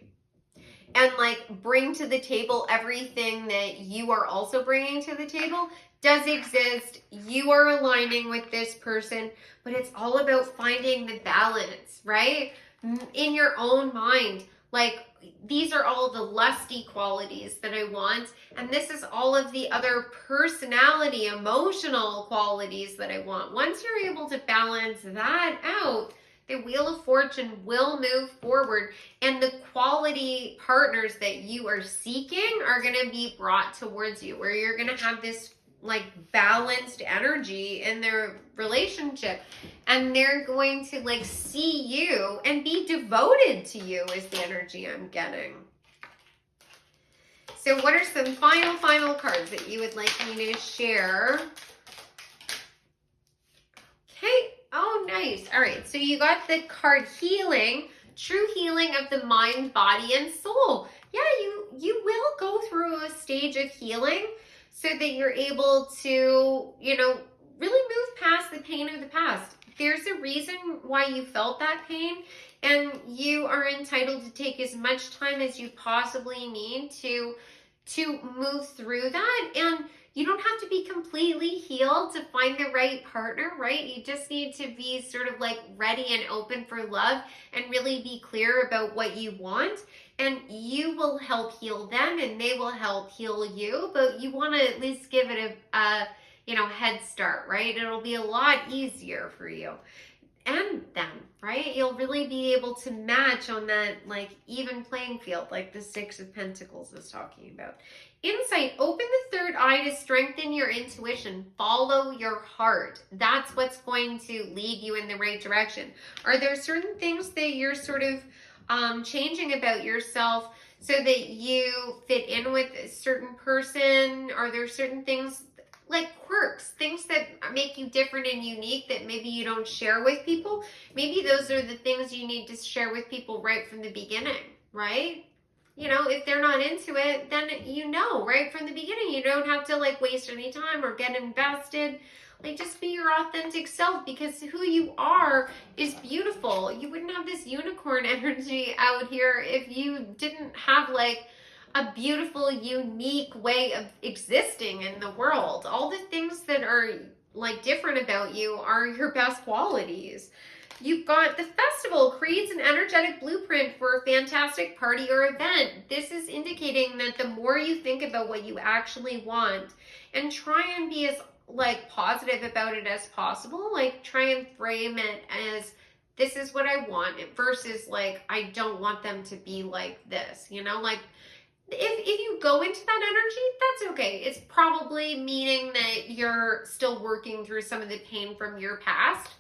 and like bring to the table everything that you are also bringing to the table, does exist. You are aligning with this person, but it's all about finding the balance, right? In your own mind. Like, these are all the lusty qualities that I want, and this is all of the other personality, emotional qualities that I want. Once you're able to balance that out, the Wheel of Fortune will move forward, and the quality partners that you are seeking are going to be brought towards you, where you're going to have this like balanced energy in their relationship, and they're going to like see you and be devoted to you is the energy I'm getting. So what are some final cards that you would like me to share? Okay. Oh, nice. All right. So you got the card Healing, true healing of the mind, body, and soul. Yeah, you will go through a stage of healing so that you're able to, you know, really move past the pain of the past. There's a reason why you felt that pain, and you are entitled to take as much time as you possibly need to move through that. And you don't have to be completely healed to find the right partner, right? You just need to be sort of like ready and open for love and really be clear about what you want. And you will help heal them and they will help heal you. But you want to at least give it a head start, right? It'll be a lot easier for you and them, right? You'll really be able to match on that like even playing field, like the 6 of Pentacles is talking about. Insight, open the third eye to strengthen your intuition. Follow your heart. That's what's going to lead you in the right direction. Are there certain things that you're sort of changing about yourself so that you fit in with a certain person? Are there certain things like quirks, things that make you different and unique that maybe you don't share with people? Maybe those are the things you need to share with people right from the beginning, right? You know, if they're not into it, then you know right from the beginning. You don't have to like waste any time or get invested. Like, just be your authentic self, because who you are is beautiful. You wouldn't have this unicorn energy out here if you didn't have like a beautiful, unique way of existing in the world. All the things that are like different about you are your best qualities. You've got the festival creates an energetic blueprint for a fantastic party or event. This is indicating that the more you think about what you actually want and try and be as like positive about it as possible, like try and frame it as this is what I want versus like I don't want them to be like this, you know, like if you go into that energy, that's okay. It's probably meaning that you're still working through some of the pain from your past.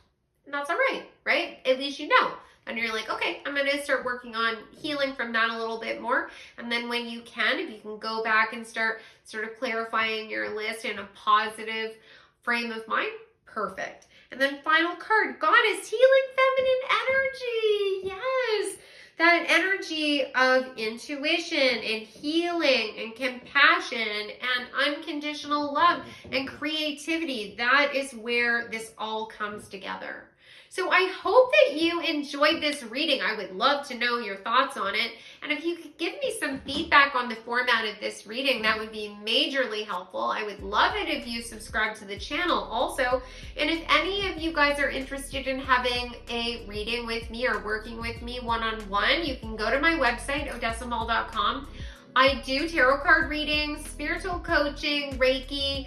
And that's all right, right? At least you know. And you're like, okay, I'm going to start working on healing from that a little bit more. And then when you can, if you can go back and start sort of clarifying your list in a positive frame of mind, perfect. And then final card, Goddess, healing feminine energy. Yes. That energy of intuition and healing and compassion and unconditional love and creativity. That is where this all comes together. So I hope that you enjoyed this reading. I would love to know your thoughts on it. And if you could give me some feedback on the format of this reading, that would be majorly helpful. I would love it if you subscribe to the channel also. And if any of you guys are interested in having a reading with me or working with me one-on-one, you can go to my website, odessamal.com. I do tarot card readings, spiritual coaching, Reiki,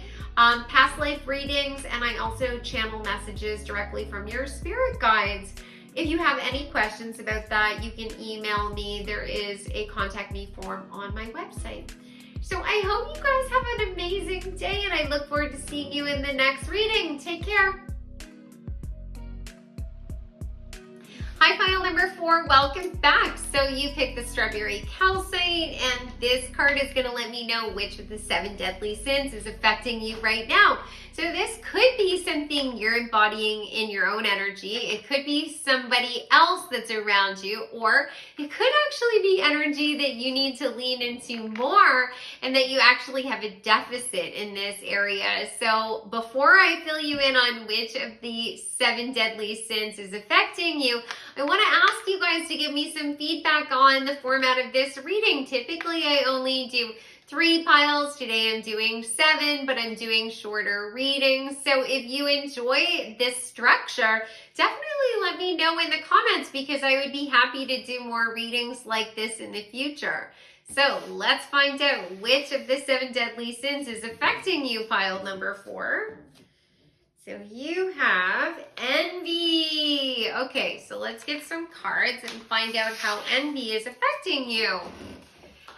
past life readings, and I also channel messages directly from your spirit guides. If you have any questions about that, you can email me. There is a contact me form on my website. So I hope you guys have an amazing day, and I look forward to seeing you in the next reading. Take care. Hi, file number 4, welcome back. So you picked the strawberry calcite, and this card is going to let me know which of the 7 deadly sins is affecting you right now. So this could be something you're embodying in your own energy. It could be somebody else that's around you, or it could actually be energy that you need to lean into more and that you actually have a deficit in this area. So before I fill you in on which of the 7 deadly sins is affecting you, I want to ask you guys to give me some feedback on the format of this reading. Typically, I only do 3 piles. Today I'm doing 7, but I'm doing shorter readings. So if you enjoy this structure, definitely let me know in the comments, because I would be happy to do more readings like this in the future. So let's find out which of the 7 deadly sins is affecting you, pile number 4. So you have envy. Okay, so let's get some cards and find out how envy is affecting you.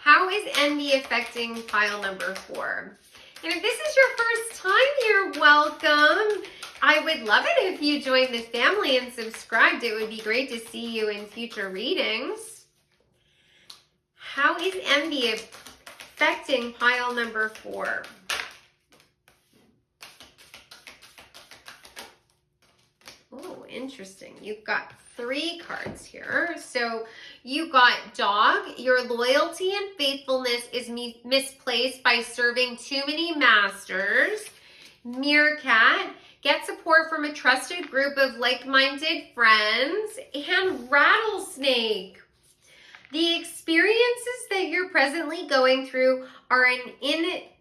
How is envy affecting pile number 4? And if this is your first time here, welcome. I would love it if you joined the family and subscribed. It would be great to see you in future readings. How is envy affecting pile number 4? Oh, interesting. You've got 3 cards here. So you got dog. Your loyalty and faithfulness is misplaced by serving too many masters. Meerkat. Get support from a trusted group of like-minded friends. And rattlesnake. The experiences that you're presently going through are an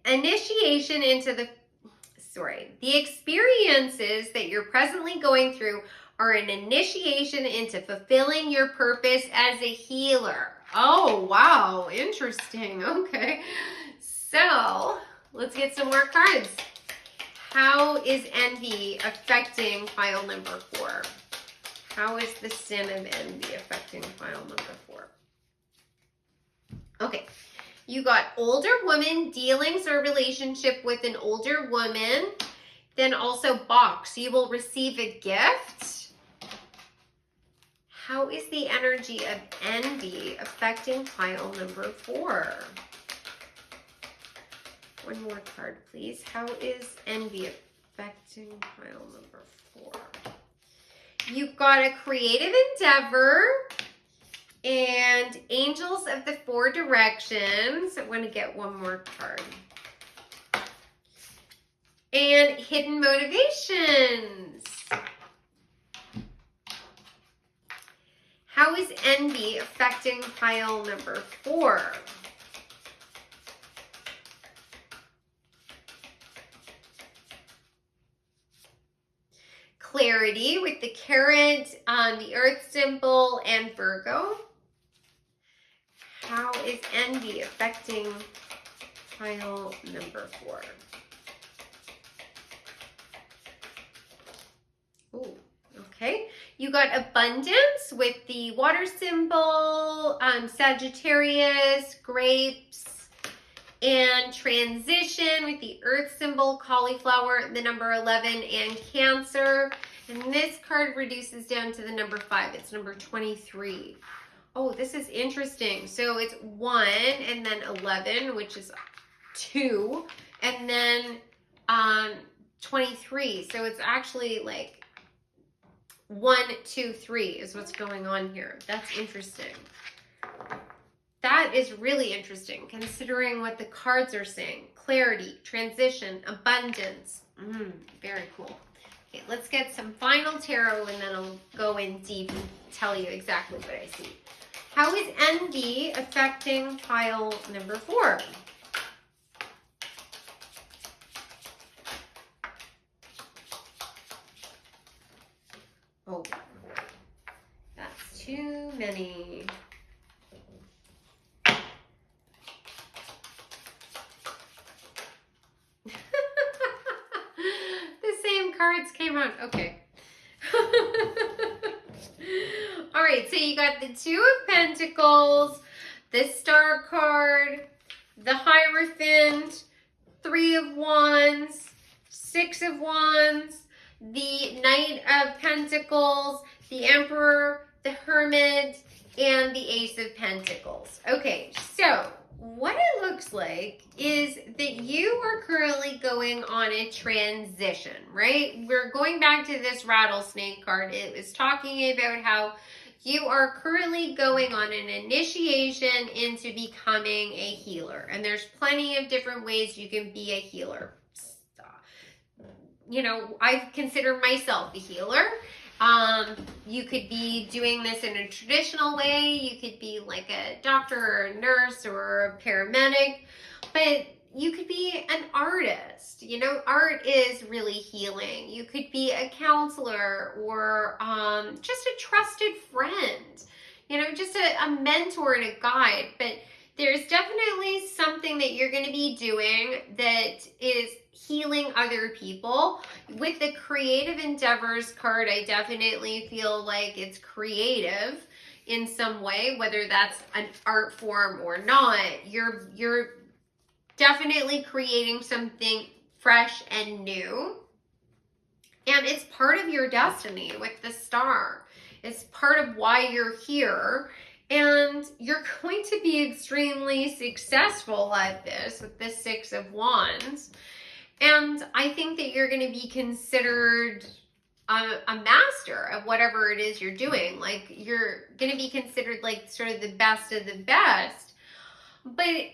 initiation into the The experiences that you're presently going through are an initiation into fulfilling your purpose as a healer. Oh, wow. Interesting. Okay. So let's get some more cards. How is envy affecting pile number 4? How is the sin of envy affecting pile number 4? Okay. You got older woman, dealings or relationship with an older woman. Then also box. You will receive a gift. How is the energy of envy affecting pile number 4? One more card, please. How is envy affecting pile number 4? You've got a creative endeavor. And angels of the 4 directions. I want to get one more card. And hidden motivations. How is envy affecting pile number 4? Clarity with the carrot, the earth symbol, and Virgo. How is envy affecting pile number 4? Ooh, okay. You got abundance with the water symbol, Sagittarius, grapes, and transition with the earth symbol, cauliflower, the number 11, and Cancer. And this card reduces down to the number 5. It's number 23. Oh, this is interesting. So it's 1 and then 11, which is 2, and then 23. So it's actually like 1, 2, 3 is what's going on here. That's interesting. That is really interesting considering what the cards are saying. Clarity, transition, abundance. Very cool. Okay, let's get some final tarot and then I'll go in deep and tell you exactly what I see. How is envy affecting pile number 4? Oh, that's too many. The same cards came out. Okay. All right, so you got the 2 of Pentacles, the Star card, the Hierophant, 3 of Wands, 6 of Wands, the Knight of Pentacles, the Emperor, the Hermit, and the Ace of Pentacles. Okay, so what it looks like is that you are currently going on a transition, right? We're going back to this rattlesnake card. It was talking about how you are currently going on an initiation into becoming a healer. And there's plenty of different ways you can be a healer. You know, I consider myself a healer. You could be doing this in a traditional way. You could be like a doctor or a nurse or a paramedic, but you could be an artist. You know, art is really healing. You could be a counselor or just a trusted friend, you know, just a mentor and a guide. But there's definitely something that you're going to be doing that is healing other people. With the creative endeavors card, I definitely feel like it's creative in some way, whether that's an art form or not. You're definitely creating something fresh and new. And it's part of your destiny with the Star. It's part of why you're here. And you're going to be extremely successful at this with the 6 of Wands. And I think that you're going to be considered a master of whatever it is you're doing. Like, you're going to be considered like sort of the best of the best. But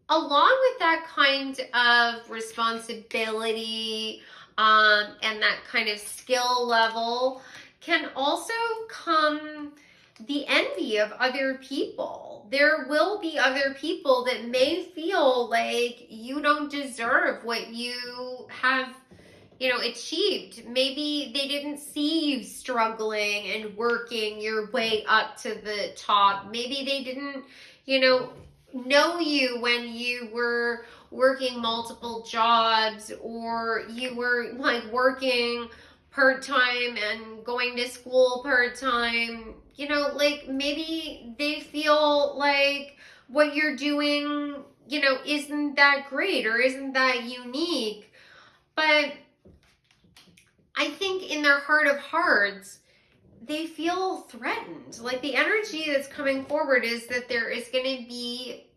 along with that kind of responsibility and that kind of skill level can also come the envy of other people. There will be other people that may feel like you don't deserve what you have, you know, achieved. Maybe they didn't see you struggling and working your way up to the top. Maybe they didn't, you know you when you were working multiple jobs, or you were like working part-time and going to school part-time. You know, like maybe they feel like what you're doing, you know, isn't that great or isn't that unique. But I think in their heart of hearts, they feel threatened. Like, the energy that's coming forward is that there is going to be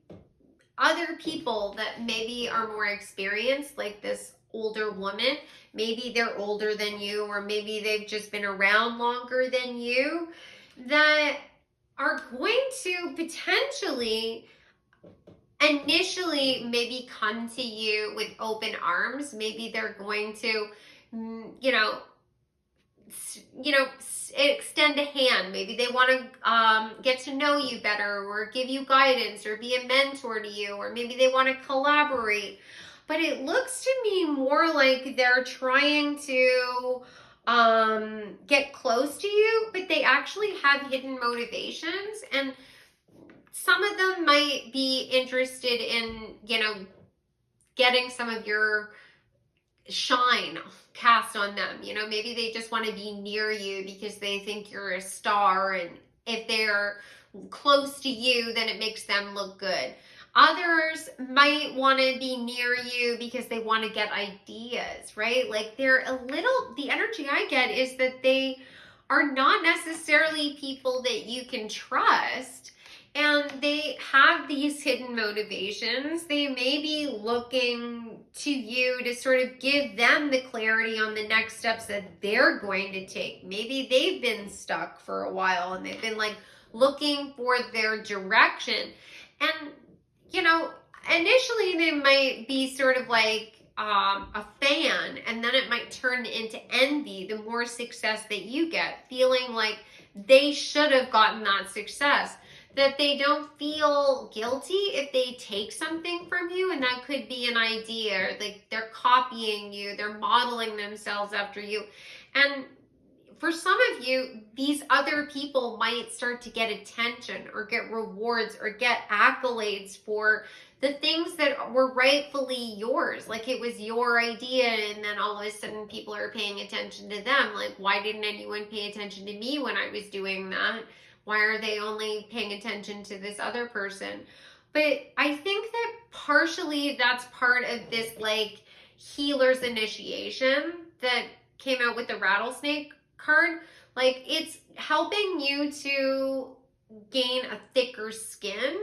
other people that maybe are more experienced, like this older woman. Maybe they're older than you, or maybe they've just been around longer than you, that are going to potentially initially maybe come to you with open arms. Maybe they're going to, you know, extend a hand. Maybe they want to get to know you better, or give you guidance, or be a mentor to you, or maybe they want to collaborate. But it looks to me more like they're trying to get close to you, but they actually have hidden motivations. And some of them might be interested in, getting some of your shine cast on them. Maybe they just want to be near you because they think you're a star, and if they're close to you, then it makes them look good. Others might want to be near you because they want to get ideas, right? Like the energy I get is that they are not necessarily people that you can trust, and they have these hidden motivations. They may be looking to you to sort of give them the clarity on the next steps that they're going to take. Maybe they've been stuck for a while and they've been like looking for their direction. And, initially they might be sort of like a fan, and then it might turn into envy the more success that you get, feeling like they should have gotten that success, that they don't feel guilty if they take something from you. And that could be an idea, like they're copying you, they're modeling themselves after you. And for some of you, these other people might start to get attention or get rewards or get accolades for the things that were rightfully yours. Like it was your idea, and then all of a sudden people are paying attention to them. Like, why didn't anyone pay attention to me when I was doing that? Why are they only paying attention to this other person? But I think that partially that's part of this like healer's initiation that came out with the rattlesnake card. Like, it's helping you to gain a thicker skin.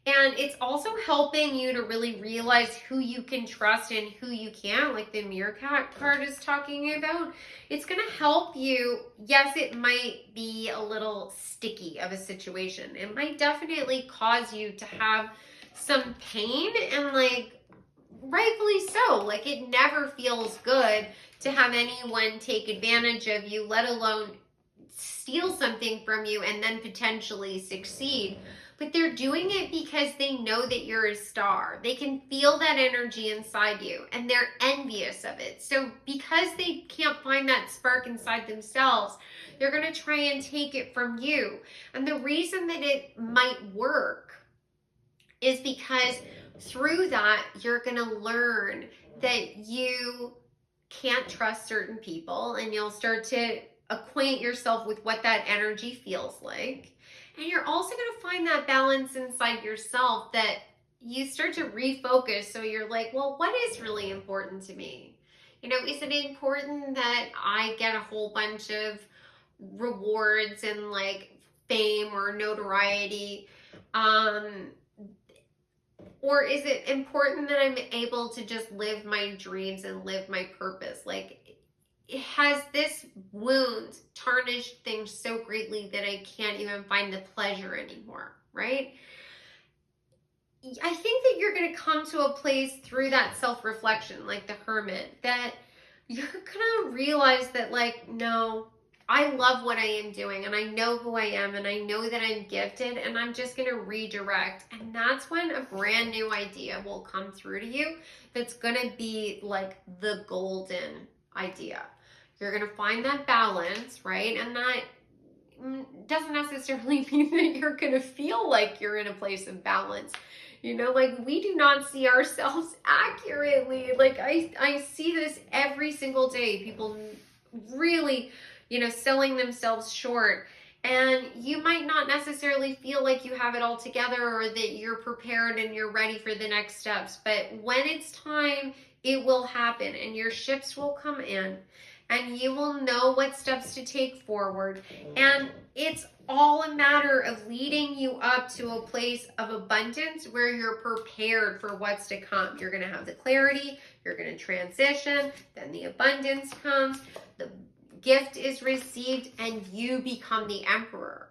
And it's also helping you to really realize who you can trust and who you can't, like the meerkat card is talking about. It's going to help you. Yes, it might be a little sticky of a situation. It might definitely cause you to have some pain, and like rightfully so. Like, it never feels good to have anyone take advantage of you, let alone steal something from you and then potentially succeed. But they're doing it because they know that you're a star. They can feel that energy inside you, and they're envious of it. So because they can't find that spark inside themselves, they're going to try and take it from you. And the reason that it might work is because through that, you're going to learn that you can't trust certain people, and you'll start to acquaint yourself with what that energy feels like. And you're also going to find that balance inside yourself, that you start to refocus. So you're like, well, what is really important to me? Is it important that I get a whole bunch of rewards and like fame or notoriety? Or is it important that I'm able to just live my dreams and live my purpose? Like, has this wound tarnished things so greatly that I can't even find the pleasure anymore, right? I think that you're going to come to a place through that self-reflection, like the hermit, that you're going to realize that, like, no, I love what I am doing, and I know who I am, and I know that I'm gifted, and I'm just going to redirect. And that's when a brand new idea will come through to you that's going to be like the golden idea. You're going to find that balance, right? And that doesn't necessarily mean that you're going to feel like you're in a place of balance. Like, we do not see ourselves accurately. Like, I see this every single day. People really, selling themselves short. And you might not necessarily feel like you have it all together, or that you're prepared and you're ready for the next steps. But when it's time, it will happen, and your ships will come in, and you will know what steps to take forward. And it's all a matter of leading you up to a place of abundance where you're prepared for what's to come. You're going to have the clarity, you're going to transition, then the abundance comes, the gift is received, and you become the emperor.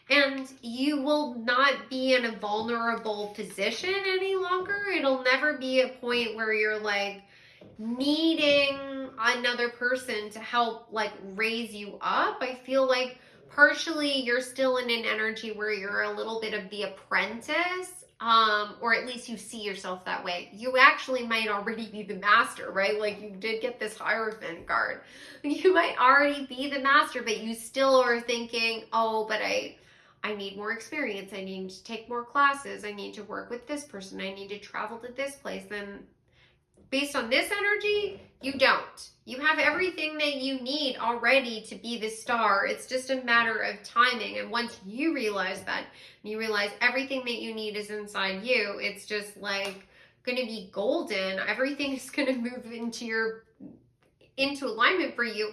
And you will not be in a vulnerable position any longer. It'll never be a point where you're like needing another person to help like raise you up. I feel like partially you're still in an energy where you're a little bit of the apprentice, or at least you see yourself that way. You actually might already be the master, right? Like you did get this Hierophant card. You might already be the master, but you still are thinking, oh, but I need more experience. I need to take more classes. I need to work with this person. I need to travel to this place. Then based on this energy, you don't. You have everything that you need already to be the star. It's just a matter of timing. And once you realize that, you realize everything that you need is inside you, it's just like going to be golden. Everything is going to move into alignment for you.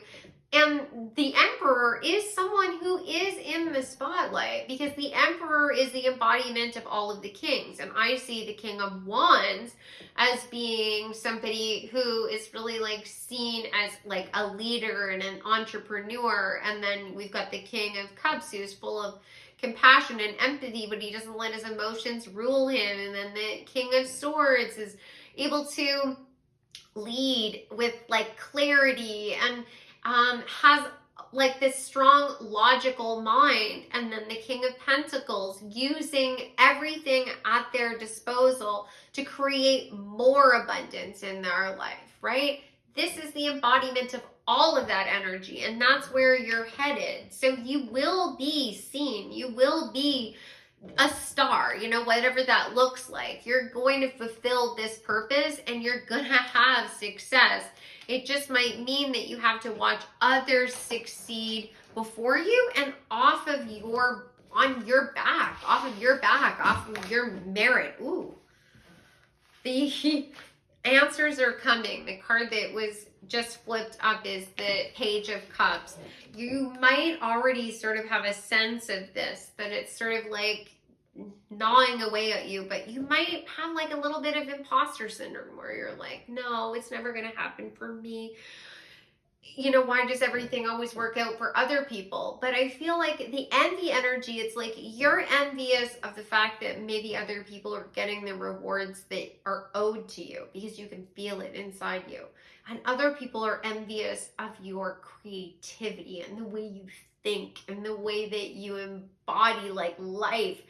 And the Emperor is someone who is in the spotlight because the Emperor is the embodiment of all of the kings. And I see the King of Wands as being somebody who is really like seen as like a leader and an entrepreneur. And then we've got the King of Cups who's full of compassion and empathy, but he doesn't let his emotions rule him. And then the King of Swords is able to lead with like clarity and has like this strong logical mind. And then the King of Pentacles using everything at their disposal to create more abundance in their life, right? This is the embodiment of all of that energy, and that's where you're headed. So you will be seen, you will be a star, you know, whatever that looks like. You're going to fulfill this purpose and you're gonna have success. It just might mean that you have to watch others succeed before you and off of your merit. Ooh. The answers are coming. The card that was just flipped up is the Page of Cups. You might already sort of have a sense of this, that it's sort of like gnawing away at you, but you might have like a little bit of imposter syndrome where you're like, no, it's never going to happen for me. You know, why does everything always work out for other people? But I feel like the envy energy, it's like you're envious of the fact that maybe other people are getting the rewards that are owed to you because you can feel it inside you. And other people are envious of your creativity and the way you think and the way that you embody like life.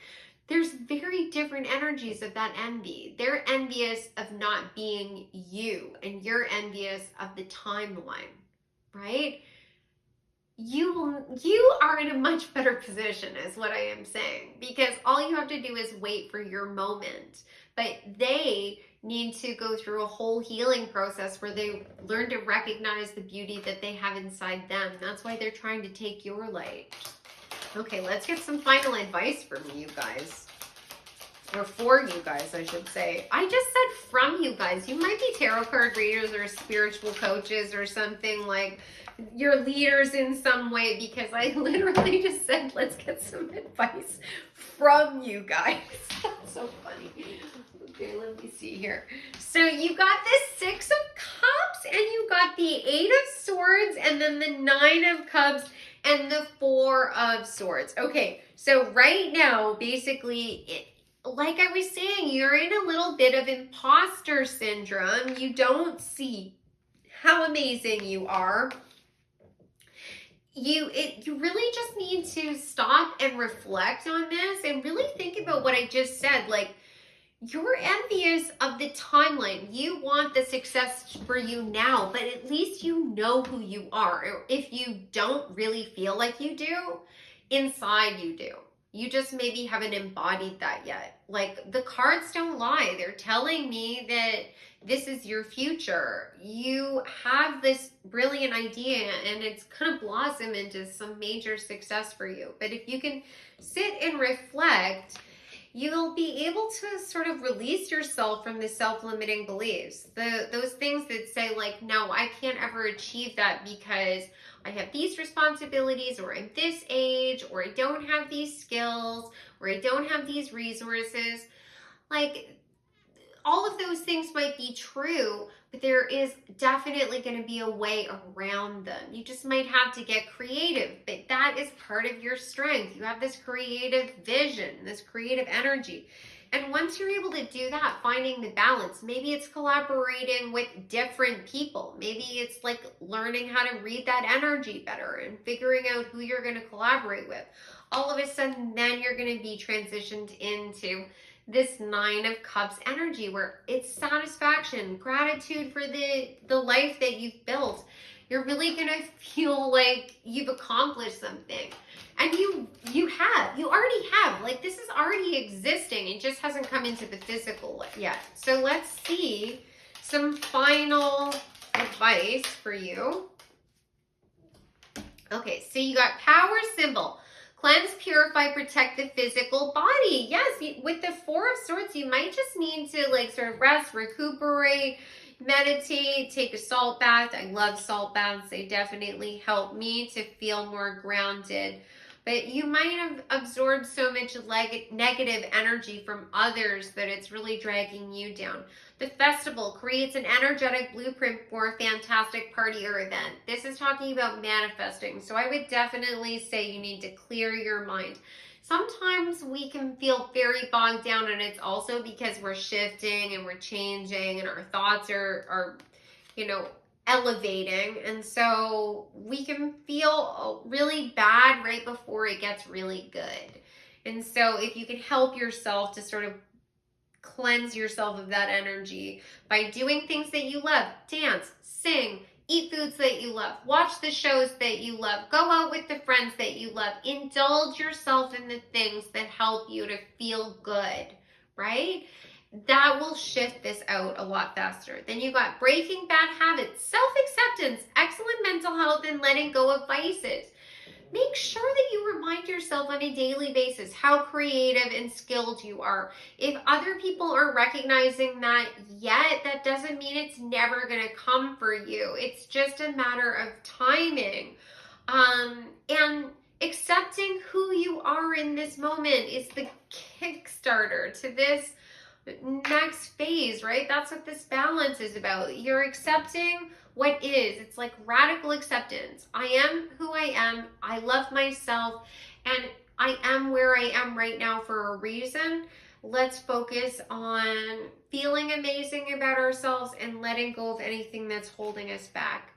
There's very different energies of that envy. They're envious of not being you, and you're envious of the timeline, right? You are in a much better position is what I am saying, because all you have to do is wait for your moment. But they need to go through a whole healing process where they learn to recognize the beauty that they have inside them. That's why they're trying to take your light. Okay, let's get some final advice from you guys. Or for you guys, I should say. I just said from you guys. You might be tarot card readers or spiritual coaches or something, like you're leaders in some way, because I literally just said, let's get some advice from you guys. That's so funny. Okay, let me see here. So you got the 6 of Cups, and you got the 8 of Swords, and then the 9 of Cups, and the 4 of Swords. Okay, so right now, basically, like I was saying, you're in a little bit of imposter syndrome. You don't see how amazing you are. You really just need to stop and reflect on this and really think about what I just said. Like, you're envious of the timeline. You want the success for you now, but at least you know who you are. Or if you don't really feel like you do, inside you do. You just maybe haven't embodied that yet. Like, the cards don't lie. They're telling me that this is your future. You have this brilliant idea and it's going to blossom into some major success for you. But if you can sit and reflect, you'll be able to sort of release yourself from the self-limiting beliefs. Those things that say like, no, I can't ever achieve that because I have these responsibilities, or I'm this age, or I don't have these skills, or I don't have these resources. Like, all of those things might be true, but there is definitely going to be a way around them. You just might have to get creative, but that is part of your strength. You have this creative vision, this creative energy. And once you're able to do that, finding the balance, maybe it's collaborating with different people. Maybe it's like learning how to read that energy better and figuring out who you're going to collaborate with. All of a sudden, then you're going to be transitioned into this 9 of Cups energy where it's satisfaction, gratitude for the life that you've built. You're really going to feel like you've accomplished something. And you already have, like this is already existing. It just hasn't come into the physical yet. So let's see some final advice for you. Okay, so you got power symbol. Cleanse, purify, protect the physical body. Yes, with the 4 of Swords, you might just need to like sort of rest, recuperate, meditate, take a salt bath. I love salt baths. They definitely help me to feel more grounded. But you might have absorbed so much negative energy from others that it's really dragging you down. The festival creates an energetic blueprint for a fantastic party or event. This is talking about manifesting. So I would definitely say you need to clear your mind. Sometimes we can feel very bogged down, and it's also because we're shifting and we're changing and our thoughts are elevating, and so we can feel really bad right before it gets really good. And so if you can help yourself to sort of cleanse yourself of that energy by doing things that you love, dance, sing, eat foods that you love, watch the shows that you love, go out with the friends that you love, indulge yourself in the things that help you to feel good, right? That will shift this out a lot faster. Then you got breaking bad habits, self-acceptance, excellent mental health, and letting go of vices. Make sure that you remind yourself on a daily basis how creative and skilled you are. If other people aren't recognizing that yet, that doesn't mean it's never going to come for you. It's just a matter of timing. And accepting who you are in this moment is the Kickstarter to this next phase, right? That's what this balance is about. You're accepting what is. It's like radical acceptance. I am who I am. I love myself, and I am where I am right now for a reason. Let's focus on feeling amazing about ourselves and letting go of anything that's holding us back.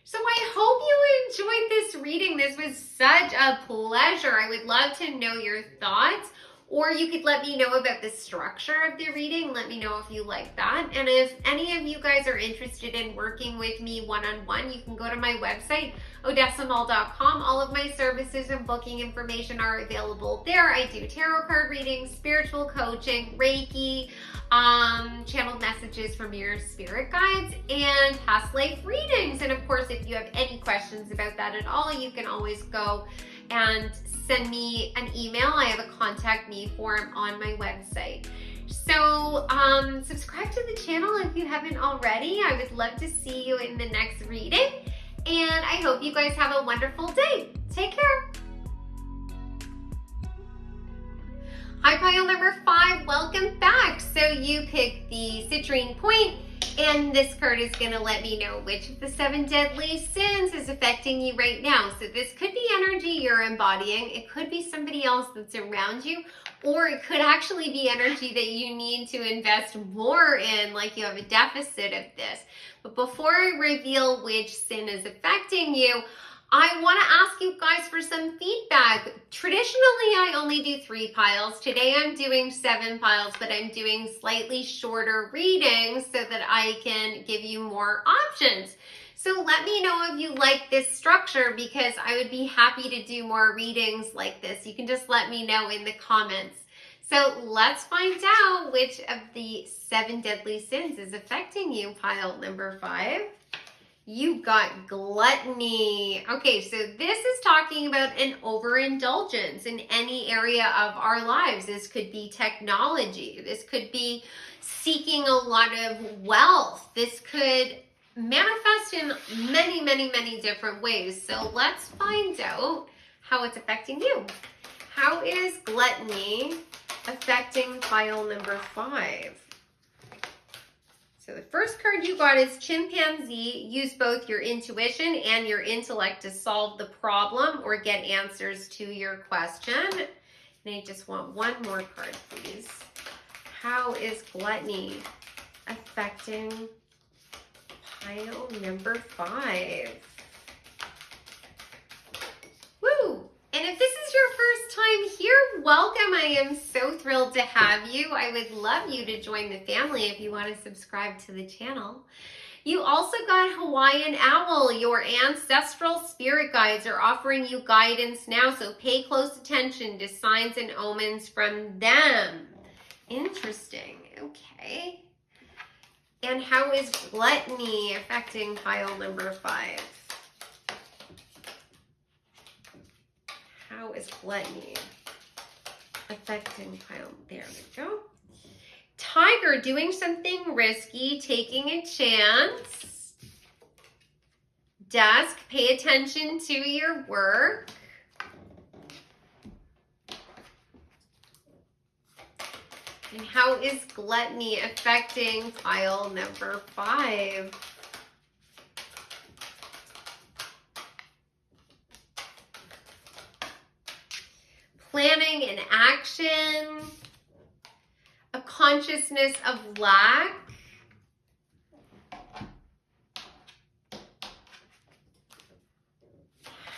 So I hope you enjoyed this reading. This was such a pleasure. I would love to know your thoughts. Or you could let me know about the structure of the reading. Let me know if you like that. And if any of you guys are interested in working with me one-on-one, you can go to my website, odessamall.com. All of my services and booking information are available there. I do tarot card readings, spiritual coaching, Reiki, channeled messages from your spirit guides, and past life readings. And of course, if you have any questions about that at all, you can always go and send me an email. I have a contact me form on my website. So subscribe to the channel if you haven't already. I would love to see you in the next reading. And I hope you guys have a wonderful day. Take care. Hi, pile number 5, welcome back. So you picked the citrine point, and this card is going to let me know which of the 7 deadly sins is affecting you right now. So this could be energy you're embodying. It could be somebody else that's around you, or it could actually be energy that you need to invest more in, like you have a deficit of this. But before I reveal which sin is affecting you, I want to ask you guys for some feedback. Traditionally, I only do 3 piles. Today, I'm doing 7 piles, but I'm doing slightly shorter readings so that I can give you more options. So let me know if you like this structure, because I would be happy to do more readings like this. You can just let me know in the comments. So let's find out which of the 7 deadly sins is affecting you, pile number 5. You got gluttony. Okay, so this is talking about an overindulgence in any area of our lives. This could be technology. This could be seeking a lot of wealth. This could manifest in many, many, many different ways. So let's find out how it's affecting you. How is gluttony affecting pile number 5? So the first card you got is Chimpanzee. Use both your intuition and your intellect to solve the problem or get answers to your question. And I just want one more card, please. How is gluttony affecting pile number 5? Woo! And if this is your first time here, welcome. I am so thrilled to have you. I would love you to join the family if you want to subscribe to the channel. You also got Hawaiian Owl. Your ancestral spirit guides are offering you guidance now, so pay close attention to signs and omens from them. Interesting. Okay. And how is gluttony affecting pile number 5? How is gluttony affecting pile? There we go. Tiger, doing something risky, taking a chance. Desk, pay attention to your work. And how is gluttony affecting pile number 5? Planning and action, a consciousness of lack,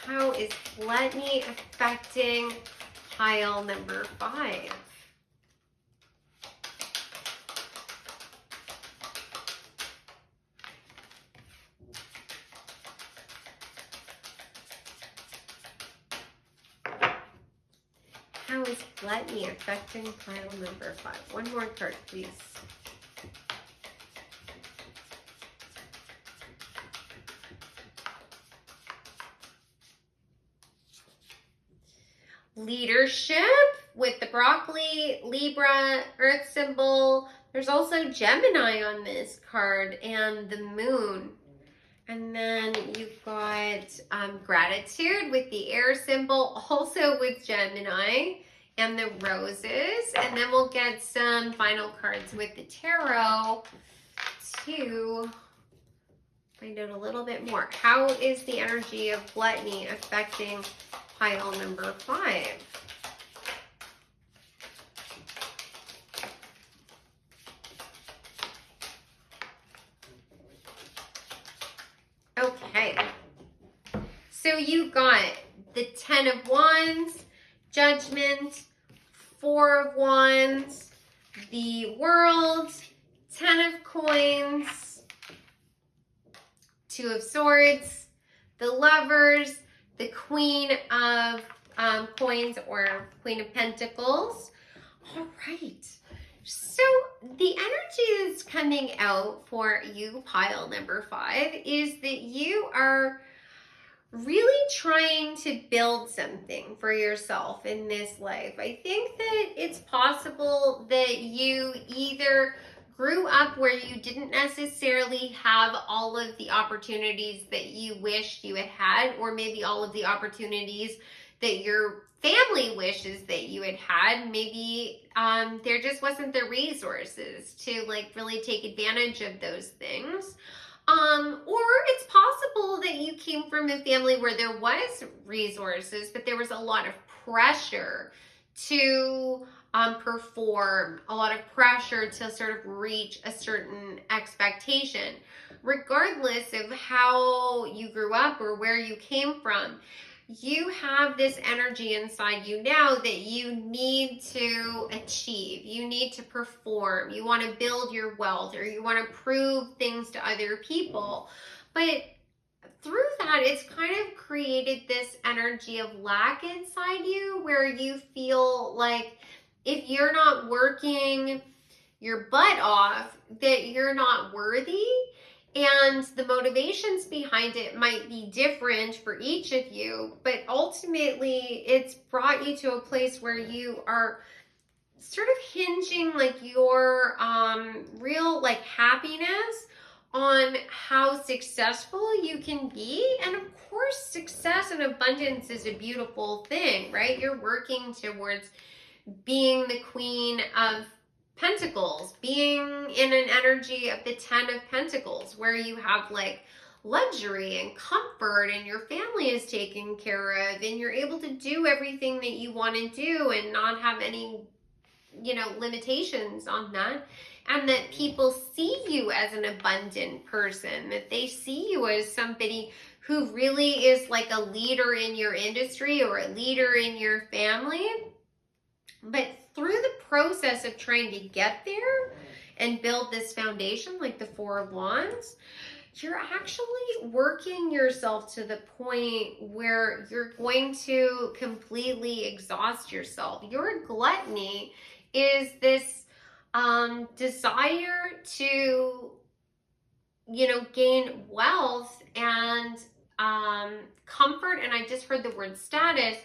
how is gluttony affecting pile number 5? How is gluttony affecting pile number 5? One more card, please. Leadership with the broccoli, Libra, Earth symbol. There's also Gemini on this card and the moon. And then you've got gratitude with the air symbol, also with Gemini and the roses. And then we'll get some final cards with the tarot to find out a little bit more. How is the energy of gluttony affecting pile number 5? Okay, so you got the 10 of Wands, Judgment, 4 of Wands, the World, 10 of Coins, 2 of Swords, the Lovers, the Queen of Coins or Queen of Pentacles. All right. So the energy that's coming out for you, pile number 5, is that you are really trying to build something for yourself in this life. I think that it's possible that you either grew up where you didn't necessarily have all of the opportunities that you wished you had had, or maybe all of the opportunities that your family wishes that you had had. Maybe there just wasn't the resources to like really take advantage of those things. Or it's possible that you came from a family where there was resources, but there was a lot of pressure to perform, a lot of pressure to sort of reach a certain expectation. Regardless of how you grew up or where you came from, you have this energy inside you now that you need to achieve. You need to perform. You want to build your wealth, or you want to prove things to other people. But through that, it's kind of created this energy of lack inside you, where you feel like if you're not working your butt off, that you're not worthy. And the motivations behind it might be different for each of you, but ultimately it's brought you to a place where you are sort of hinging like your real like happiness on how successful you can be. And of course, success and abundance is a beautiful thing, right? You're working towards being the Queen of Pentacles, being in an energy of the 10 of Pentacles, where you have like luxury and comfort, and your family is taken care of, and you're able to do everything that you want to do and not have any, limitations on that. And that people see you as an abundant person, that they see you as somebody who really is like a leader in your industry or a leader in your family. But through the process of trying to get there and build this foundation, like the Four of Wands, you're actually working yourself to the point where you're going to completely exhaust yourself. Your gluttony is this desire to, gain wealth and comfort, and I just heard the word status,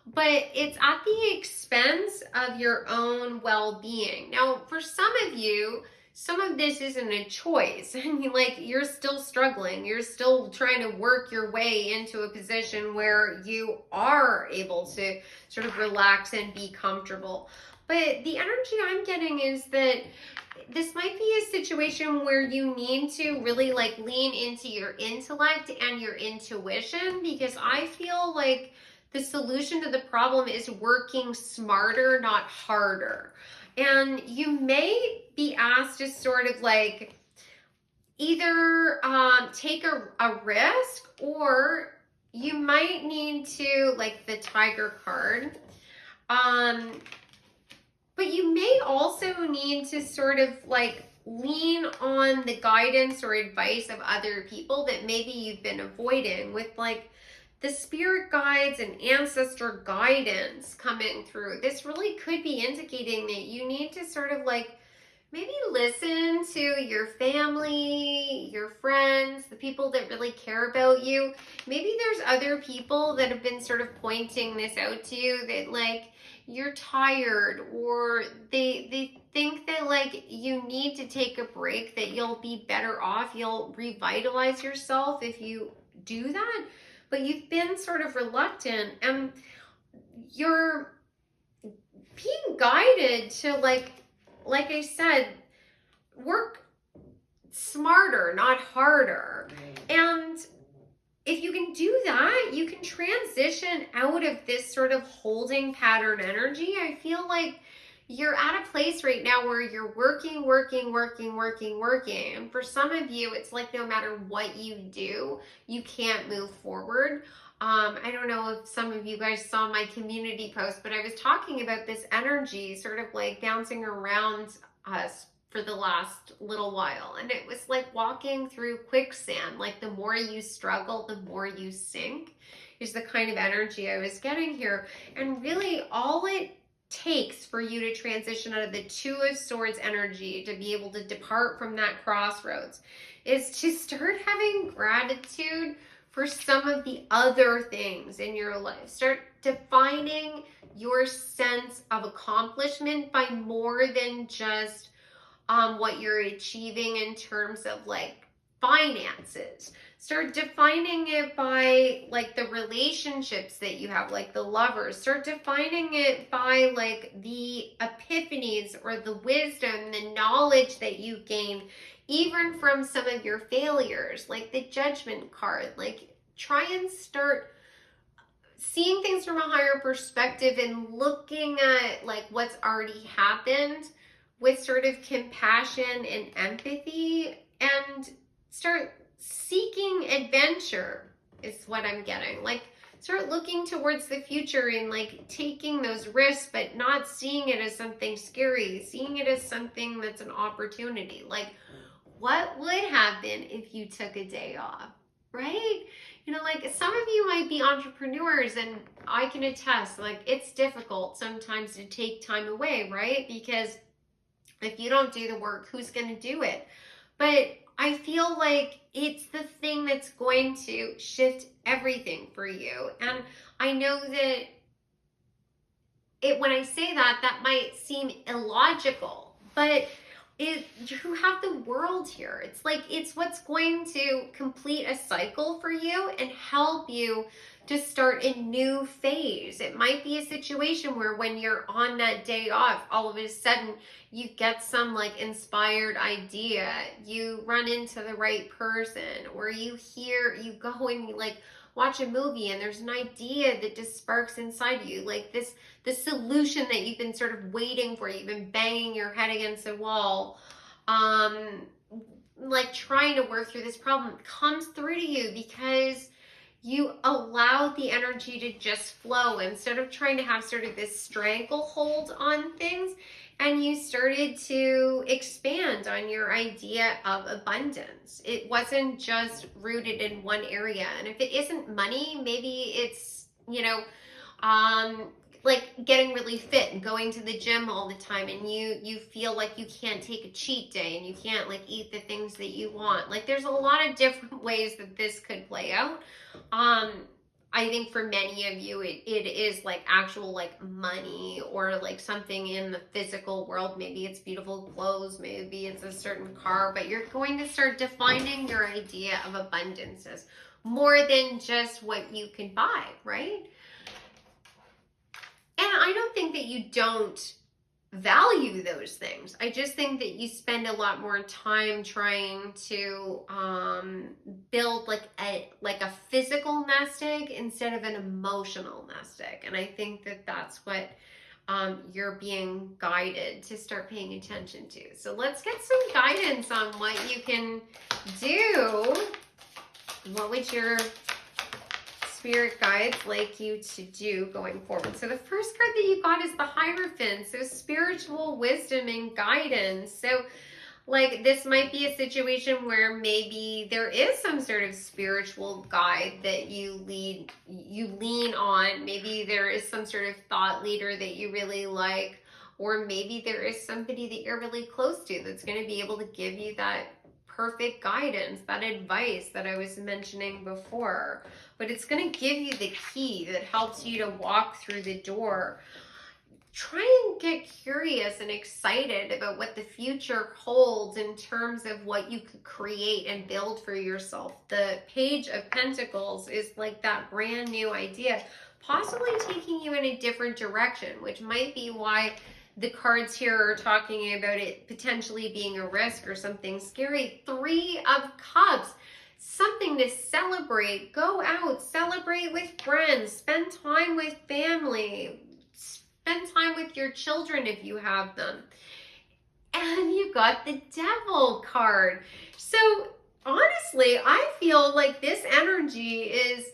but it's at the expense of your own well-being. Now, for some of you, some of this isn't a choice. I mean, like, you're still struggling. You're still trying to work your way into a position where you are able to sort of relax and be comfortable. But the energy I'm getting is that this might be a situation where you need to really like lean into your intellect and your intuition, because I feel like the solution to the problem is working smarter, not harder. And you may be asked to sort of like either take a risk, or you might need to, like the Tiger card, but you may also need to sort of like lean on the guidance or advice of other people that maybe you've been avoiding, with like the spirit guides and ancestor guidance coming through. This really could be indicating that you need to sort of like maybe listen to your family, your friends, the people that really care about you. Maybe there's other people that have been sort of pointing this out to you, that like you're tired, or they think that like you need to take a break, that you'll be better off, you'll revitalize yourself if you do that. But you've been sort of reluctant, and you're being guided to like I said, work smarter, not harder. And if you can do that, you can transition out of this sort of holding pattern energy. I feel like you're at a place right now where you're working. And for some of you, it's like no matter what you do, you can't move forward. I don't know if some of you guys saw my community post, but I was talking about this energy sort of like bouncing around us for the last little while. And it was like walking through quicksand. Like the more you struggle, the more you sink, is the kind of energy I was getting here. And really all it takes for you to transition out of the Two of Swords energy, to be able to depart from that crossroads, is to start having gratitude for some of the other things in your life. Start defining your sense of accomplishment by more than just what you're achieving in terms of like finances. Start defining it by like the relationships that you have, like the lovers. Start defining it by like the epiphanies or the wisdom, the knowledge that you gain even from some of your failures, like the Judgment card. Like try and start seeing things from a higher perspective and looking at like what's already happened with sort of compassion and empathy, and start seeking adventure is what I'm getting. Like start looking towards the future and like taking those risks, but not seeing it as something scary, seeing it as something that's an opportunity. Like what would happen if you took a day off, right? Like some of you might be entrepreneurs, and I can attest, like it's difficult sometimes to take time away, right? Because if you don't do the work, who's going to do it? But I feel like it's the thing that's going to shift everything for you. And I know that when I say that, that might seem illogical, but you have the world here. It's like, it's what's going to complete a cycle for you and help you to start a new phase. It might be a situation where when you're on that day off, all of a sudden you get some like inspired idea, you run into the right person, or you go and you like watch a movie and there's an idea that just sparks inside you, like the solution that you've been sort of waiting for, you've been banging your head against a wall, like trying to work through this problem, comes through to you because you allowed the energy to just flow instead of trying to have sort of this stranglehold on things, and you started to expand on your idea of abundance. It wasn't just rooted in one area. And if it isn't money, maybe it's, like getting really fit and going to the gym all the time, and you feel like you can't take a cheat day and you can't like eat the things that you want. Like there's a lot of different ways that this could play out. I think for many of you it is like actual like money, or like something in the physical world. Maybe it's beautiful clothes, maybe it's a certain car, but you're going to start defining your idea of abundance as more than just what you can buy, right? And I don't think that you don't value those things. I just think that you spend a lot more time trying to build like a physical nest egg instead of an emotional nest egg. And I think that that's what you're being guided to start paying attention to. So let's get some guidance on what you can do. What would your spirit guides like you to do going forward? So the first card that you got is the Hierophant, so spiritual wisdom and guidance. So like this might be a situation where maybe there is some sort of spiritual guide that you lean on. Maybe there is some sort of thought leader that you really like, or maybe there is somebody that you're really close to that's going to be able to give you that perfect guidance, that advice that I was mentioning before. But it's going to give you the key that helps you to walk through the door. Try and get curious and excited about what the future holds in terms of what you could create and build for yourself. The Page of Pentacles is like that brand new idea, possibly taking you in a different direction, which might be why the cards here are talking about it potentially being a risk or something scary. Three of Cups, something to celebrate. Go out, celebrate with friends, spend time with family, spend time with your children if you have them. And you got the Devil card. So honestly, I feel like this energy is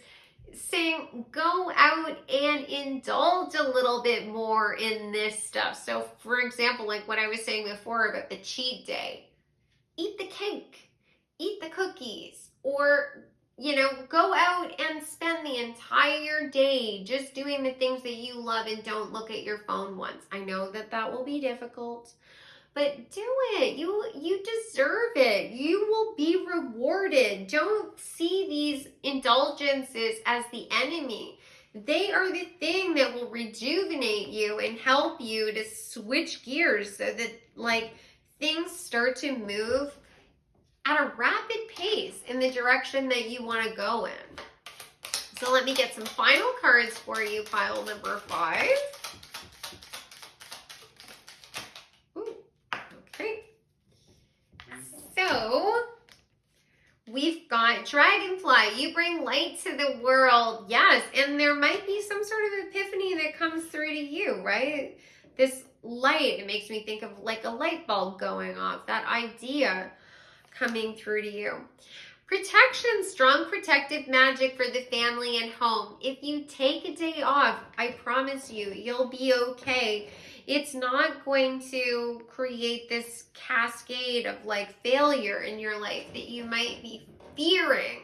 saying go out and indulge a little bit more in this stuff. So for example, like what I was saying before about the cheat day, eat the cake, eat the cookies, or go out and spend the entire day just doing the things that you love and don't look at your phone once. I know that that will be difficult, but do it. You deserve it. You will be rewarded. Don't see these indulgences as the enemy. They are the thing that will rejuvenate you and help you to switch gears so that like things start to move at a rapid pace in the direction that you want to go in. So let me get some final cards for you, pile number 5. Ooh, okay. So we've got Dragonfly. You bring light to the world. Yes, and there might be some sort of epiphany that comes through to you, right? This light, it makes me think of like a light bulb going off, that idea coming through to you. Protection, strong protective magic for the family and home. If you take a day off, I promise you, you'll be okay. It's not going to create this cascade of like failure in your life that you might be fearing.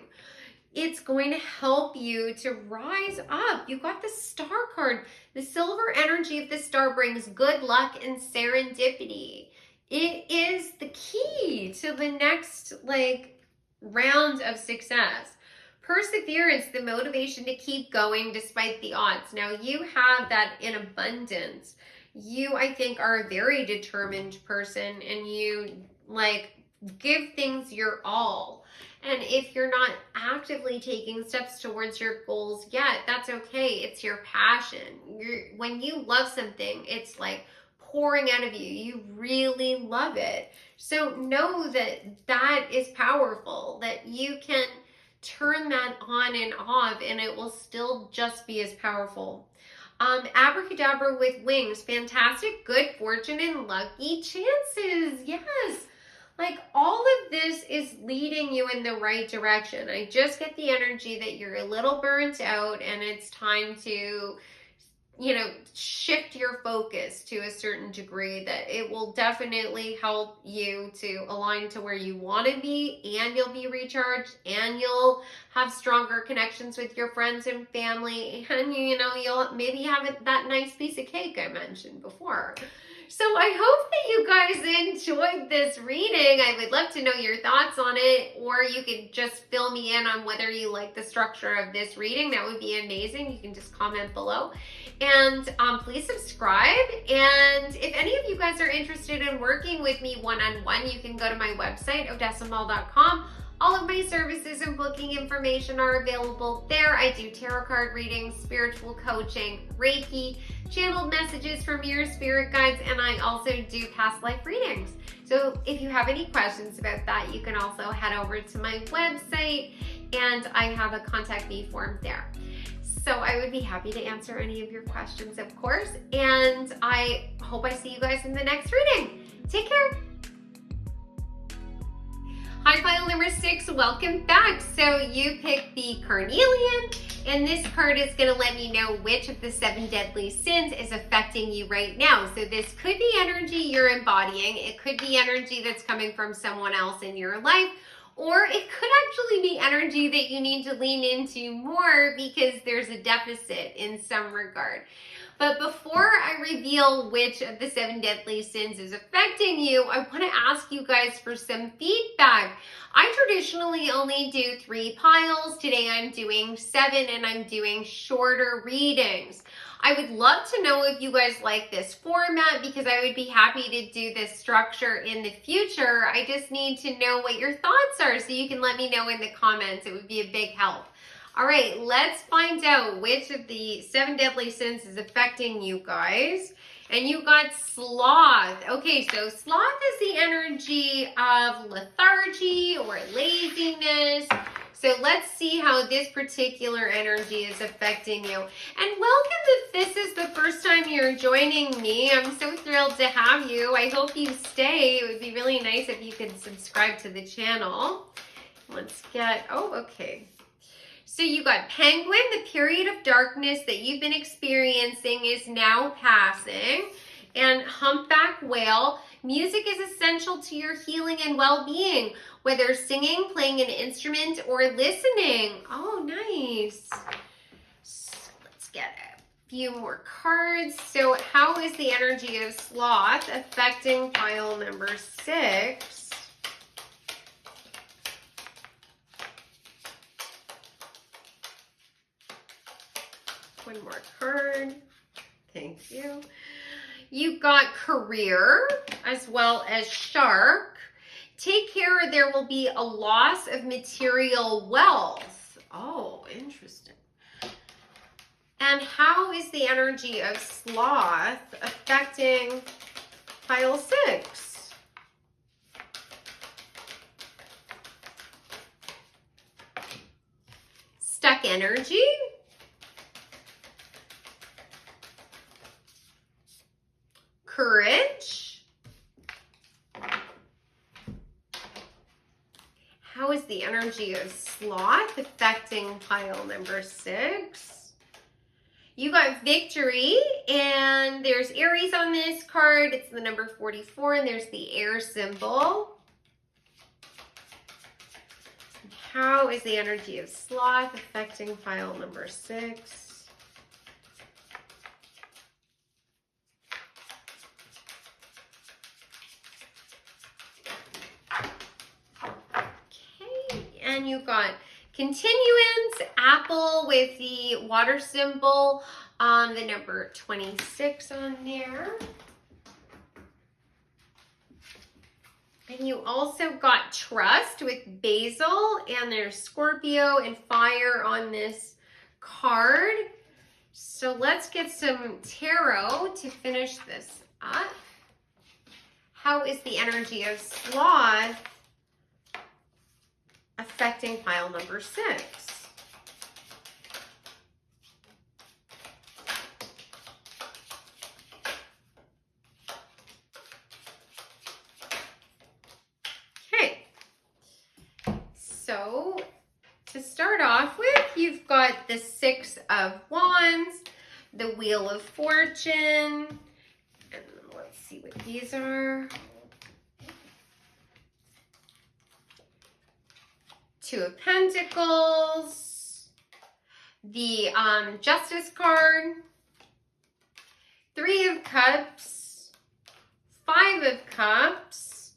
It's going to help you to rise up. You got the Star card. The silver energy of the star brings good luck and serendipity. It is the key to the next like round of success. Perseverance, the motivation to keep going despite the odds. Now you have that in abundance. You, I think, are a very determined person, and you like give things your all. And if you're not actively taking steps towards your goals yet, that's okay. It's your passion. When you love something, it's like pouring out of you. You really love it. So know that that is powerful, that you can turn that on and off and it will still just be as powerful. Abracadabra with wings, fantastic, good fortune and lucky chances. Yes. Like all of this is leading you in the right direction. I just get the energy that you're a little burnt out and it's time to, shift your focus to a certain degree, that it will definitely help you to align to where you want to be, and you'll be recharged, and you'll have stronger connections with your friends and family, and you'll maybe have that nice piece of cake I mentioned before. So I hope that you guys enjoyed this reading. I would love to know your thoughts on it, or you could just fill me in on whether you like the structure of this reading. That would be amazing. You can just comment below. And please subscribe. And if any of you guys are interested in working with me one-on-one, you can go to my website, odessamal.com. All of my services and booking information are available there. I do tarot card readings, spiritual coaching, Reiki, channeled messages from your spirit guides, and I also do past life readings. So if you have any questions about that, you can also head over to my website, and I have a contact me form there. So I would be happy to answer any of your questions, of course, and I hope I see you guys in the next reading. Take care. Hi, pile number 6, welcome back. So you picked the Carnelian, and this card is going to let me know which of the 7 deadly sins is affecting you right now. So this could be energy you're embodying. It could be energy that's coming from someone else in your life, or it could actually be energy that you need to lean into more because there's a deficit in some regard. But before I reveal which of the 7 deadly sins is affecting you, I want to ask you guys for some feedback. I traditionally only do 3 piles. Today I'm doing 7, and I'm doing shorter readings. I would love to know if you guys like this format, because I would be happy to do this structure in the future. I just need to know what your thoughts are, so you can let me know in the comments. It would be a big help. All right, let's find out which of the 7 deadly sins is affecting you guys. And you got sloth. Okay, so sloth is the energy of lethargy or laziness. So let's see how this particular energy is affecting you. And welcome if this is the first time you're joining me. I'm so thrilled to have you. I hope you stay. It would be really nice if you could subscribe to the channel. Let's get, okay. So you got penguin, the period of darkness that you've been experiencing is now passing. And humpback whale, music is essential to your healing and well-being, whether singing, playing an instrument, or listening. Oh, nice. So let's get a few more cards. So how is the energy of sloth affecting pile number 6? One more card. Thank you. You got career as well as shark. Take care or there will be a loss of material wealth. Oh, interesting. And how is the energy of sloth affecting pile 6? Stuck energy. Courage. How is the energy of sloth affecting pile number 6? You got victory, and there's Aries on this card. It's the number 44, and there's the air symbol. How is the energy of sloth affecting pile number 6? And you got continuance, apple with the water symbol, the number 26 on there. And you also got trust with Basil, and there's Scorpio and fire on this card. So let's get some tarot to finish this up. How is the energy of Sloth affecting pile number 6? Okay, so to start off with, you've got the 6 of Wands, the Wheel of Fortune, and let's see what these are. 2 of Pentacles, the Justice card, 3 of Cups, 5 of Cups,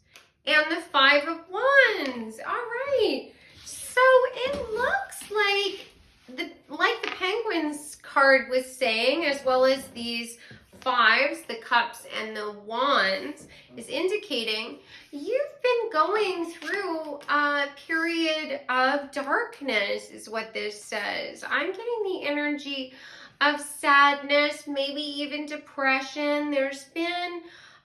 and the 5 of Wands. All right. So it looks like the Penguins card was saying, as well as these 5s, the Cups and the Wands, is indicating you've been going through a period of darkness, is what this says. I'm getting the energy of sadness, maybe even depression. There's been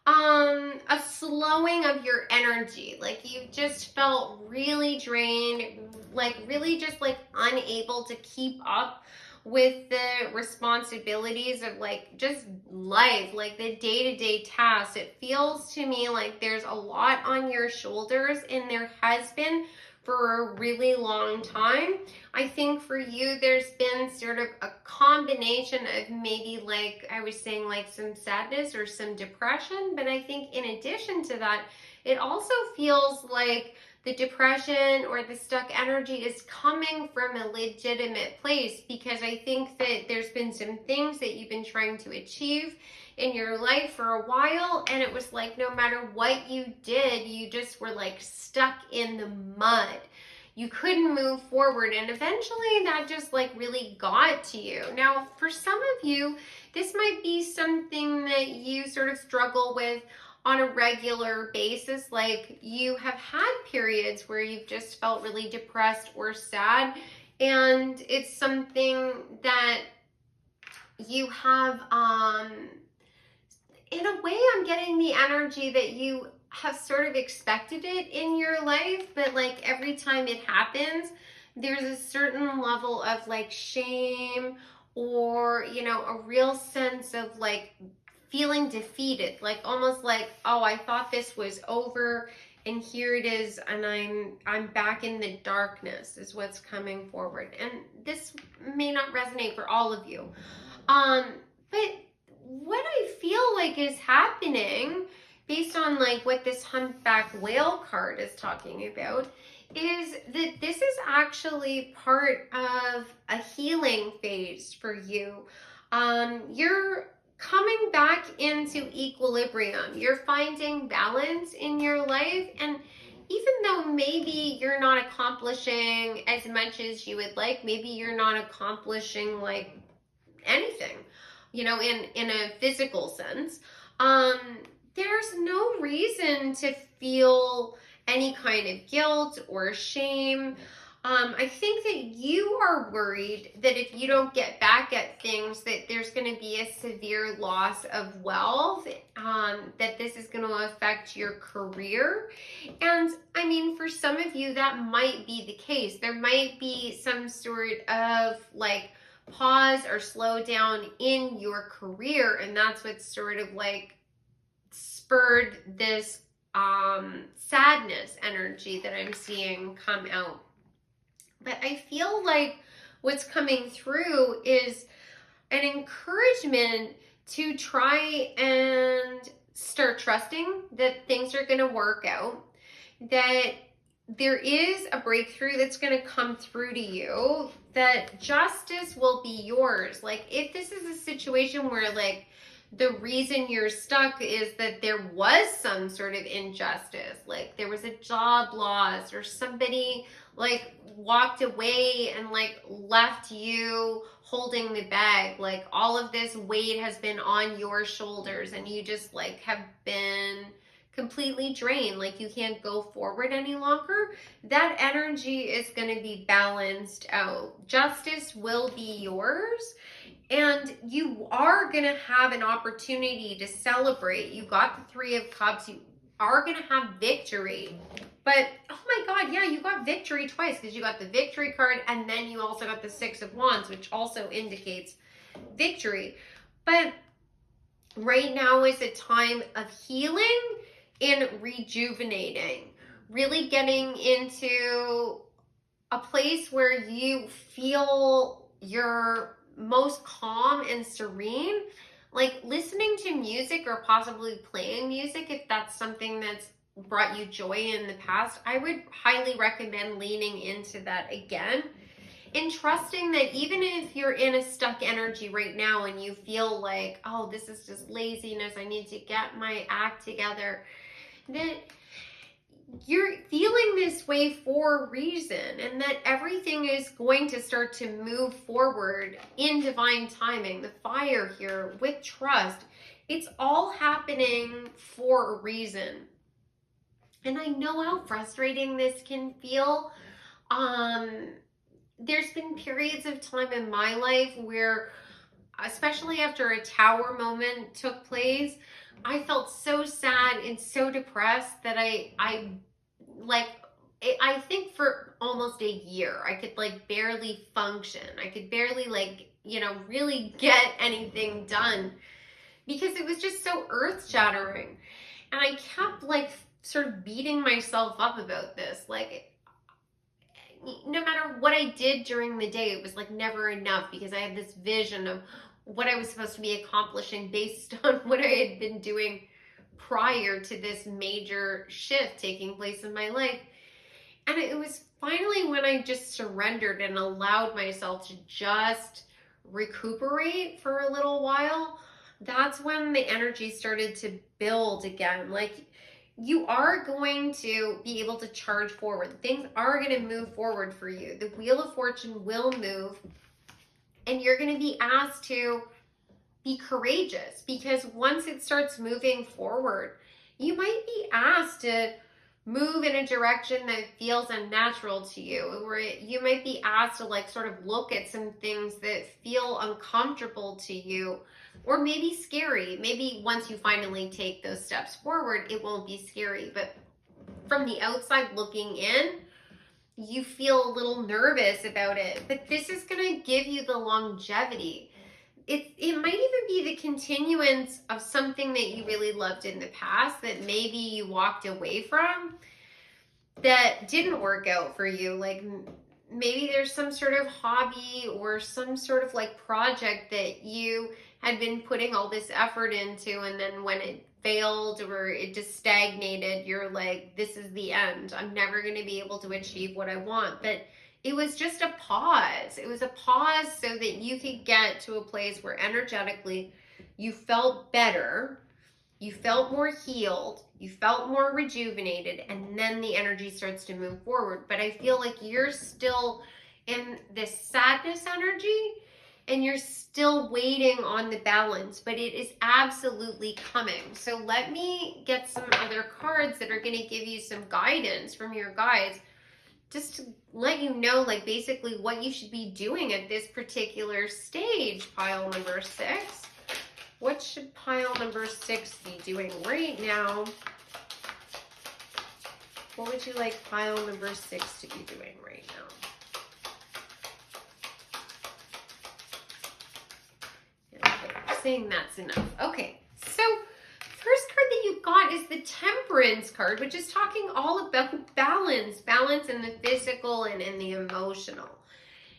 a slowing of your energy. Like you just felt really drained, like really just like unable to keep up with the responsibilities of like just life, like the day-to-day tasks. It feels to me like there's a lot on your shoulders, and there has been for a really long time. I think for you, there's been sort of a combination of maybe, like I was saying, like some sadness or some depression. But I think in addition to that, it also feels like the depression or the stuck energy is coming from a legitimate place, because I think that there's been some things that you've been trying to achieve in your life for a while, and it was like no matter what you did, you just were like stuck in the mud. You couldn't move forward, and eventually that just like really got to you. Now, for some of you, this might be something that you sort of struggle with on a regular basis. Like you have had periods where you've just felt really depressed or sad, and it's something that you have, in a way, I'm getting the energy that you have sort of expected it in your life, but like every time it happens, there's a certain level of like shame, or, you know, a real sense of like feeling defeated, like almost like, oh, I thought this was over, and here it is, and I'm back in the darkness, is what's coming forward. And this may not resonate for all of you, but what I feel like is happening, based on like what this humpback whale card is talking about, is that this is actually part of a healing phase for you. You're coming back into equilibrium. You're finding balance in your life, and even though maybe you're not accomplishing as much as you would like, maybe you're not accomplishing like anything, you know, in a physical sense, there's no reason to feel any kind of guilt or shame. I think that you are worried that if you don't get back at things, that there's going to be a severe loss of wealth, that this is going to affect your career. And I mean, for some of you, that might be the case. There might be some sort of like pause or slow down in your career, and that's what sort of like spurred this sadness energy that I'm seeing come out. But I feel like what's coming through is an encouragement to try and start trusting that things are going to work out, that there is a breakthrough that's going to come through to you, that justice will be yours. Like if this is a situation where like the reason you're stuck is that there was some sort of injustice, like there was a job loss, or somebody like walked away and like left you holding the bag, like all of this weight has been on your shoulders, and you just like have been completely drained, like you can't go forward any longer, that energy is going to be balanced out. Justice will be yours, and you are going to have an opportunity to celebrate. You got the Three of Cups. You are going to have victory. But, oh my God, yeah, you got victory twice, because you got the victory card and then you also got the Six of Wands, which also indicates victory. But right now is a time of healing and rejuvenating. Really getting into a place where you feel you're most calm and serene. Like listening to music or possibly playing music, if that's something that's brought you joy in the past, I would highly recommend leaning into that again. And trusting that even if you're in a stuck energy right now and you feel like, oh, this is just laziness, I need to get my act together, that you're feeling this way for a reason, and that everything is going to start to move forward in divine timing. The fire here with trust, it's all happening for a reason. And I know how frustrating this can feel. There's been periods of time in my life where, especially after a tower moment took place, I felt so sad and so depressed that I think for almost a year, I could like barely function. I could barely really get anything done because it was just so earth shattering. And I kept like sort of beating myself up about this. Like, no matter what I did during the day, it was like never enough, because I had this vision of what I was supposed to be accomplishing based on what I had been doing prior to this major shift taking place in my life. And it was finally when I just surrendered and allowed myself to just recuperate for a little while, that's when the energy started to build again. Like, you are going to be able to charge forward. Things are going to move forward for you. The Wheel of Fortune will move, and you're going to be asked to be courageous, because once it starts moving forward, you might be asked to move in a direction that feels unnatural to you, or you might be asked to like sort of look at some things that feel uncomfortable to you, or maybe scary. Maybe once you finally take those steps forward, it won't be scary, but from the outside looking in, you feel a little nervous about it. But this is going to give you the longevity. It might even be the continuance of something that you really loved in the past that maybe you walked away from that didn't work out for you. Like maybe there's some sort of hobby or some sort of like project that you had been putting all this effort into, and then when it failed or it just stagnated, you're like, this is the end. I'm never going to be able to achieve what I want. But it was just a pause. It was a pause so that you could get to a place where energetically you felt better, you felt more healed, you felt more rejuvenated, and then the energy starts to move forward. But I feel like you're still in this sadness energy and you're still waiting on the balance, but it is absolutely coming. So let me get some other cards that are going to give you some guidance from your guides, just to let you know, like, basically what you should be doing at this particular stage. Pile number 6. What should pile number 6 be doing right now? What would you like pile number 6 to be doing right now? Okay, I'm saying that's enough. Okay, so first card that you got is the Temperance card, which is talking all about balance in the physical and in the emotional.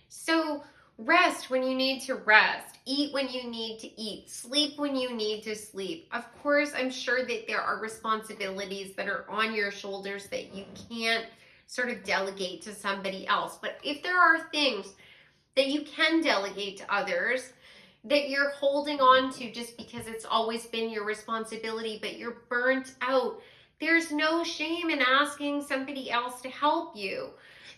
So rest when you need to rest, eat when you need to eat, sleep when you need to sleep. Of course, I'm sure that there are responsibilities that are on your shoulders that you can't sort of delegate to somebody else. But if there are things that you can delegate to others, that you're holding on to just because it's always been your responsibility, but you're burnt out, there's no shame in asking somebody else to help you.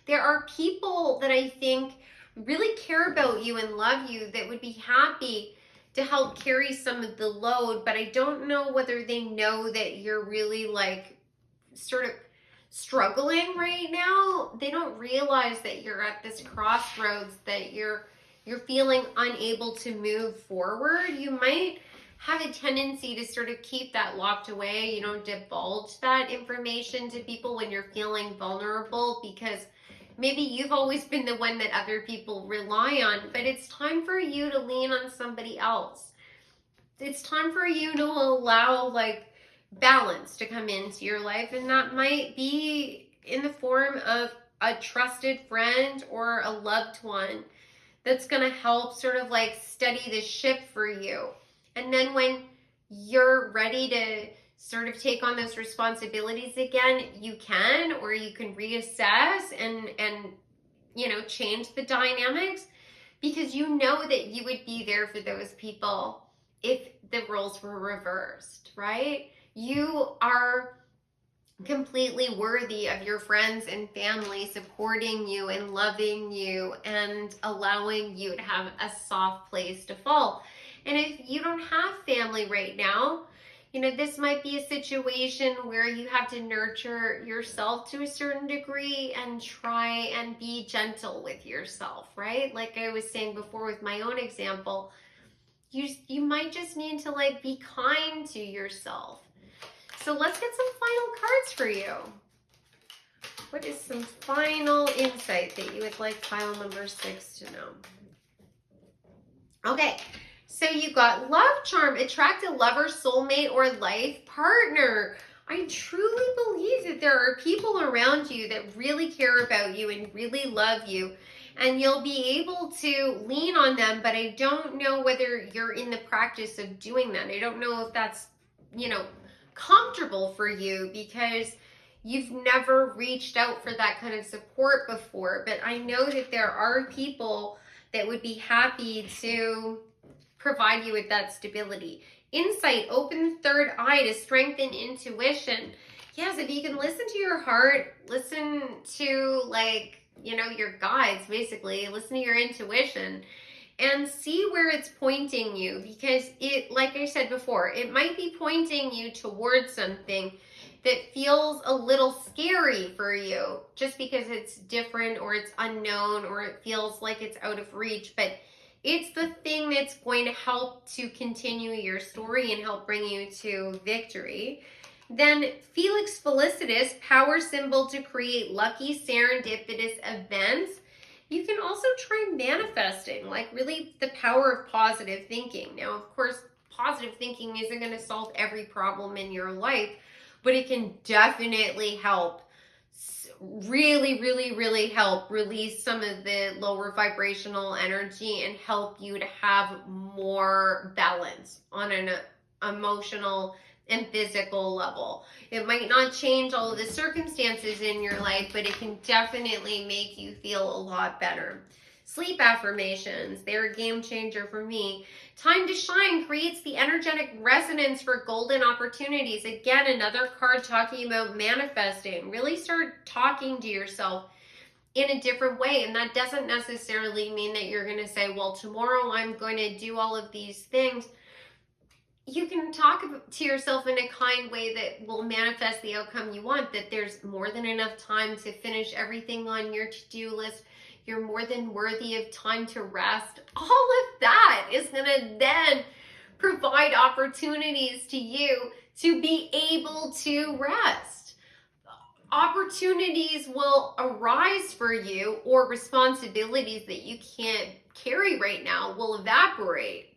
There are people that I think really care about you and love you that would be happy to help carry some of the load, but I don't know whether they know that you're really like sort of struggling right now. They don't realize that you're at this crossroads, that you're feeling unable to move forward. You might have a tendency to sort of keep that locked away. You don't divulge that information to people when you're feeling vulnerable, because maybe you've always been the one that other people rely on, but it's time for you to lean on somebody else. It's time for you to allow like balance to come into your life, and that might be in the form of a trusted friend or a loved one that's going to help sort of like steady the ship for you. And then when you're ready to sort of take on those responsibilities again, you can, or you can reassess and you know, change the dynamics, because you know that you would be there for those people if the roles were reversed, right? You are completely worthy of your friends and family supporting you and loving you and allowing you to have a soft place to fall. And if you don't have family right now, you know, this might be a situation where you have to nurture yourself to a certain degree and try and be gentle with yourself, right? Like I was saying before with my own example, you might just need to like be kind to yourself. So let's get some final cards for you. What is some final insight that you would like pile number 6 to know? Okay, so you got love charm, attract a lover, soulmate, or life partner. I truly believe that there are people around you that really care about you and really love you, and you'll be able to lean on them, but I don't know whether you're in the practice of doing that. I don't know if that's, you know, comfortable for you because you've never reached out for that kind of support before, but I know that there are people that would be happy to provide you with that stability. Insight, open the third eye to strengthen intuition. Yes, if you can listen to your heart, listen to like, you know, your guides, basically, listen to your intuition and see where it's pointing you, because it, like I said before, it might be pointing you towards something that feels a little scary for you just because it's different or it's unknown or it feels like it's out of reach, but it's the thing that's going to help to continue your story and help bring you to victory. Then Felix Felicitas, power symbol to create lucky serendipitous events. You can also try manifesting, like really the power of positive thinking. Now, of course, positive thinking isn't going to solve every problem in your life, but it can definitely help, really help release some of the lower vibrational energy and help you to have more balance on an emotional and physical level. It might not change all of the circumstances in your life, but it can definitely make you feel a lot better. Sleep affirmations, they're a game changer for me. Time to shine creates the energetic resonance for golden opportunities. Again, another card talking about manifesting. Really start talking to yourself in a different way. And that doesn't necessarily mean that you're going to say, well, tomorrow I'm going to do all of these things. You can talk to yourself in a kind way that will manifest the outcome you want, that there's more than enough time to finish everything on your to-do list. You're more than worthy of time to rest. All of that is going to then provide opportunities to you to be able to rest. Opportunities will arise for you, or responsibilities that you can't carry right now will evaporate.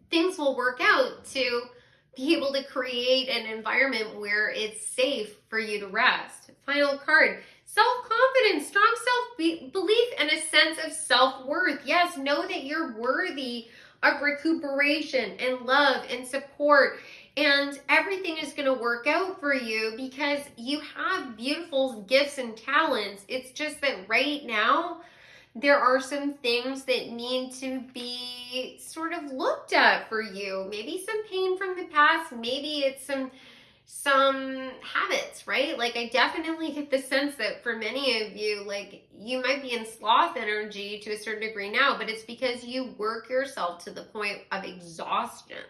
Things will work out to be able to create an environment where it's safe for you to rest. Final card, self-confidence, strong self-belief, and a sense of self-worth. Yes, know that you're worthy of recuperation and love and support, and everything is going to work out for you because you have beautiful gifts and talents. It's just that right now, there are some things that need to be sort of looked at for you. Maybe some pain from the past. Maybe it's some some habits, right? Like I definitely get the sense that for many of you, like you might be in sloth energy to a certain degree now, but it's because you work yourself to the point of exhaustion.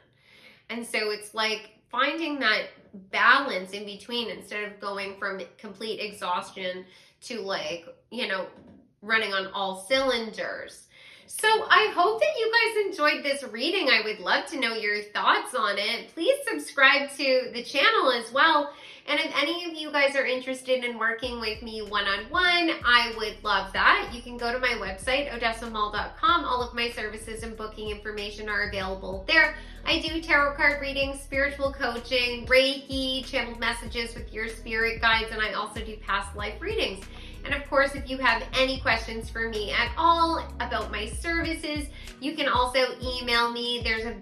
And so it's like finding that balance in between instead of going from complete exhaustion to like, running on all cylinders. So I hope that you guys enjoyed this reading. I would love to know your thoughts on it. Please subscribe to the channel as well. And if any of you guys are interested in working with me one-on-one, I would love that. You can go to my website, odessamall.com. All of my services and booking information are available there. I do tarot card readings, spiritual coaching, Reiki, channeled messages with your spirit guides, and I also do past life readings. And of course, if you have any questions for me at all about my services, you can also email me. There's a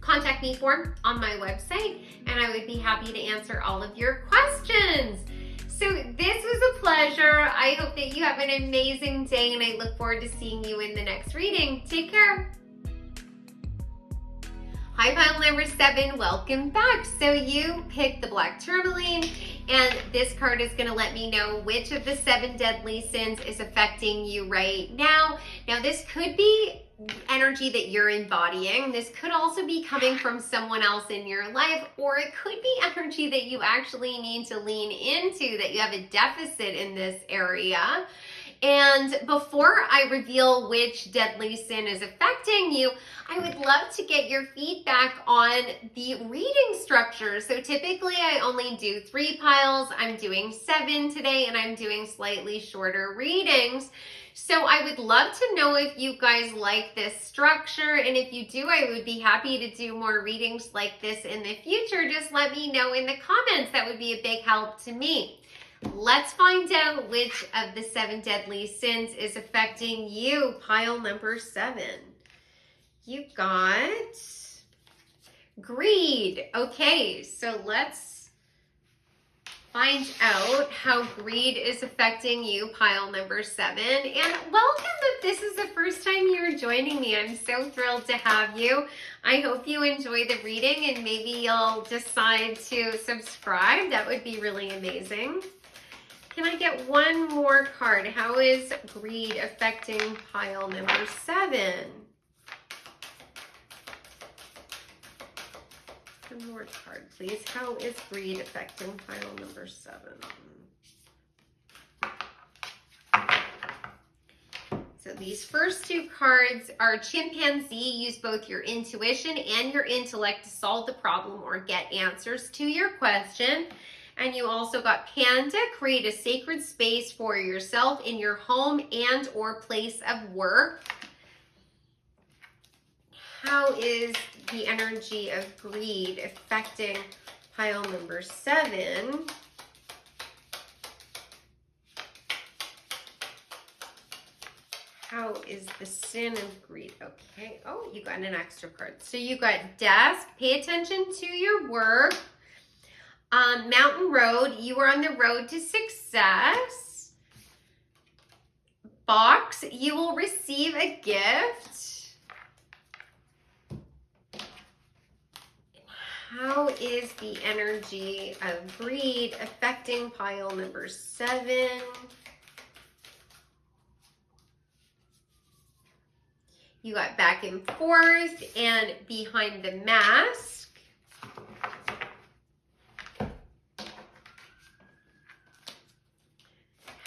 contact me form on my website, and I would be happy to answer all of your questions. So this was a pleasure. I hope that you have an amazing day, and I look forward to seeing you in the next reading. Take care. Hi, pile number 7, welcome back. So you picked the black tourmaline, and this card is going to let me know which of the 7 deadly sins is affecting you right now. Now, this could be energy that you're embodying. This could also be coming from someone else in your life, or it could be energy that you actually need to lean into, that you have a deficit in this area. And before I reveal which deadly sin is affecting you, I would love to get your feedback on the reading structure. So typically I only do 3 piles. I'm doing 7 today, and I'm doing slightly shorter readings. So I would love to know if you guys like this structure, and if you do, I would be happy to do more readings like this in the future. Just let me know in the comments. That would be a big help to me. Let's find out which of the 7 deadly sins is affecting you, pile number 7. You got greed. Okay, so let's find out how greed is affecting you, pile number 7. And welcome if this is the first time you're joining me. I'm so thrilled to have you. I hope you enjoy the reading, and maybe you'll decide to subscribe. That would be really amazing. Can I get one more card? How is greed affecting pile number 7? One more card, please. How is greed affecting pile number 7? So these first 2 cards are chimpanzee. Use both your intuition and your intellect to solve the problem or get answers to your question. And you also got panda. Create a sacred space for yourself in your home and or place of work. How is the energy of greed affecting pile number 7? How is the sin of greed? Okay. Oh, you got an extra card. So you got desk. Pay attention to your work. Mountain road, you are on the road to success. Box, you will receive a gift. How is the energy of greed affecting pile number 7? You got back and forth and behind the mask.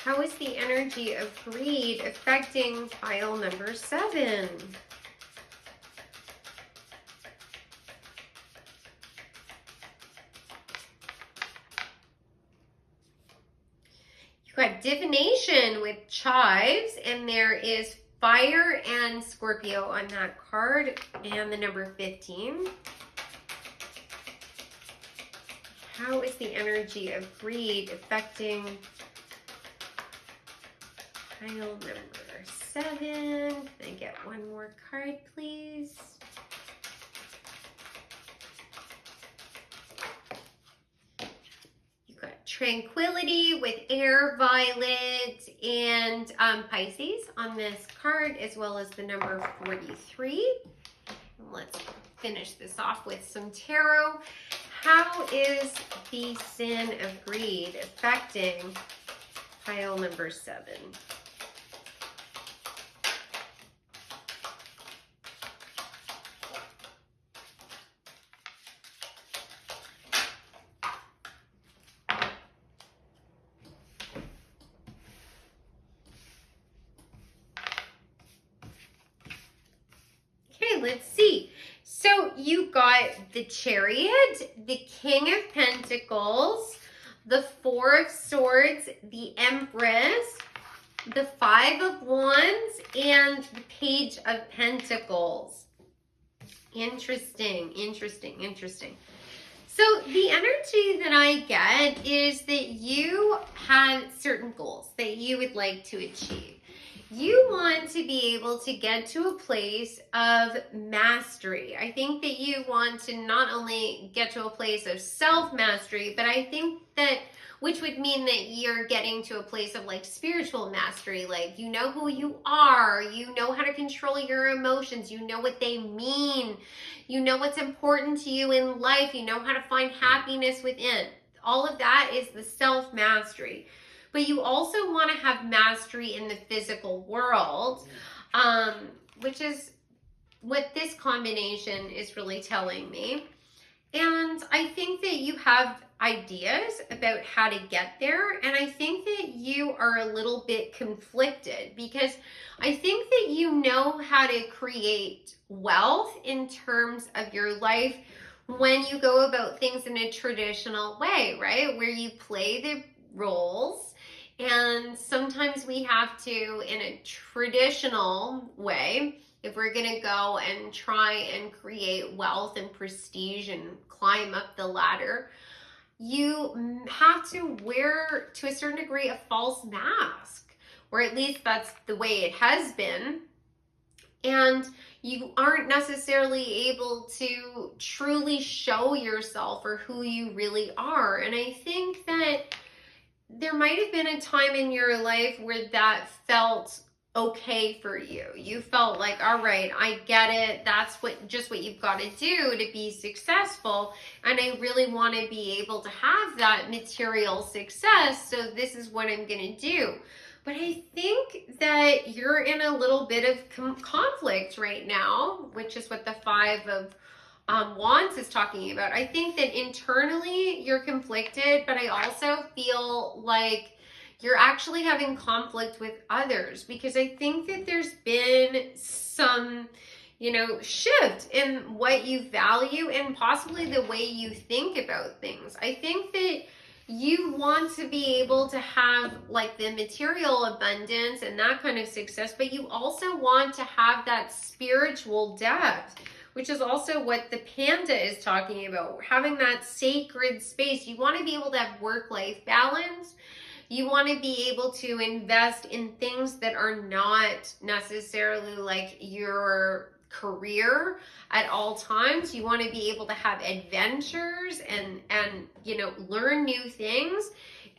How is the energy of greed affecting pile number 7? You got divination with chives, and there is fire and Scorpio on that card, and the number 15. How is the energy of greed affecting pile number 7? Can I get one more card, please? You got tranquility with air, violet, and Pisces on this card, as well as the number 43. Let's finish this off with some tarot. How is the sin of greed affecting pile number 7? Okay, let's see. So you got the Chariot, the King of Pentacles, the Four of Swords, the Empress, the Five of Wands, and the Page of Pentacles. Interesting, interesting, interesting. So the energy that I get is that you have certain goals that you would like to achieve. You want to be able to get to a place of mastery. I think that you want to not only get to a place of self-mastery, but I think that, which would mean that you're getting to a place of like spiritual mastery, like you know who you are, you know how to control your emotions, you know what they mean, you know what's important to you in life, you know how to find happiness within. All of that is the self-mastery. But you also want to have mastery in the physical world, which is what this combination is really telling me. And I think that you have ideas about how to get there. And I think that you are a little bit conflicted because I think that you know how to create wealth in terms of your life when you go about things in a traditional way, right? Where you play the roles. And sometimes we have to, in a traditional way, if we're going to go and try and create wealth and prestige and climb up the ladder, you have to wear, to a certain degree, a false mask, or at least that's the way it has been. And you aren't necessarily able to truly show yourself or who you really are. And I think that there might have been a time in your life where that felt okay for you. You felt like, all right, I get it. That's just what you've got to do to be successful. And I really want to be able to have that material success. So this is what I'm going to do. But I think that you're in a little bit of conflict right now, which is what the Five of Wands is talking about. I think that internally you're conflicted, but I also feel like you're actually having conflict with others because I think that there's been some, shift in what you value and possibly the way you think about things. I think that you want to be able to have like the material abundance and that kind of success, but you also want to have that spiritual depth, which is also what the panda is talking about, having that sacred space. You want to be able to have work-life balance. You want to be able to invest in things that are not necessarily like your career at all times. You want to be able to have adventures and learn new things.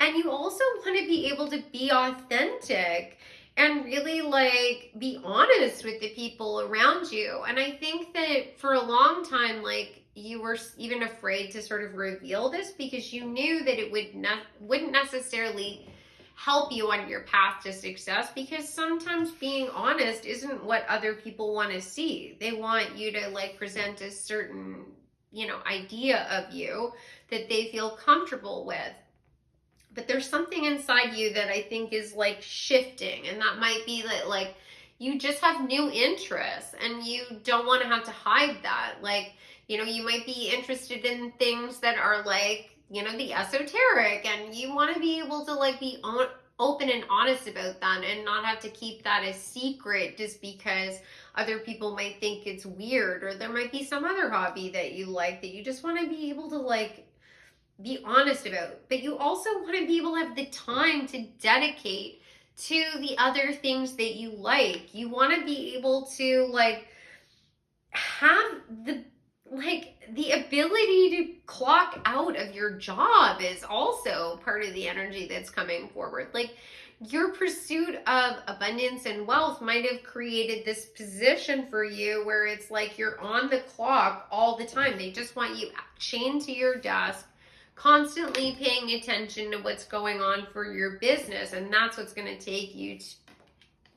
And you also want to be able to be authentic and really like be honest with the people around you. And I think that for a long time, like you were even afraid to sort of reveal this because you knew that it wouldn't necessarily help you on your path to success, because sometimes being honest isn't what other people want to see. They want you to like present a certain, idea of you that they feel comfortable with. But there's something inside you that I think is like shifting, and that might be that like you just have new interests and you don't want to have to hide that. Like, you might be interested in things that are like, the esoteric, and you want to be able to like be open and honest about that and not have to keep that a secret just because other people might think it's weird, or there might be some other hobby that you like that you just want to be able to like be honest about. But you also want to be able to have the time to dedicate to the other things that you like. You want to be able to like have like the ability to clock out of your job is also part of the energy that's coming forward. Like your pursuit of abundance and wealth might have created this position for you where it's like you're on the clock all the time. They just want you chained to your desk, constantly paying attention to what's going on for your business, and that's what's going to take you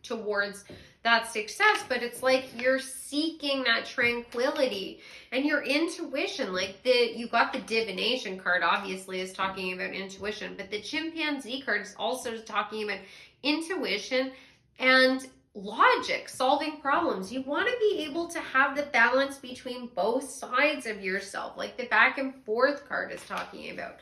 towards that success. But it's like you're seeking that tranquility and your intuition. Like you got the divination card, obviously, is talking about intuition, but the chimpanzee card is also talking about intuition and logic, solving problems. You want to be able to have the balance between both sides of yourself, like the back and forth card is talking about.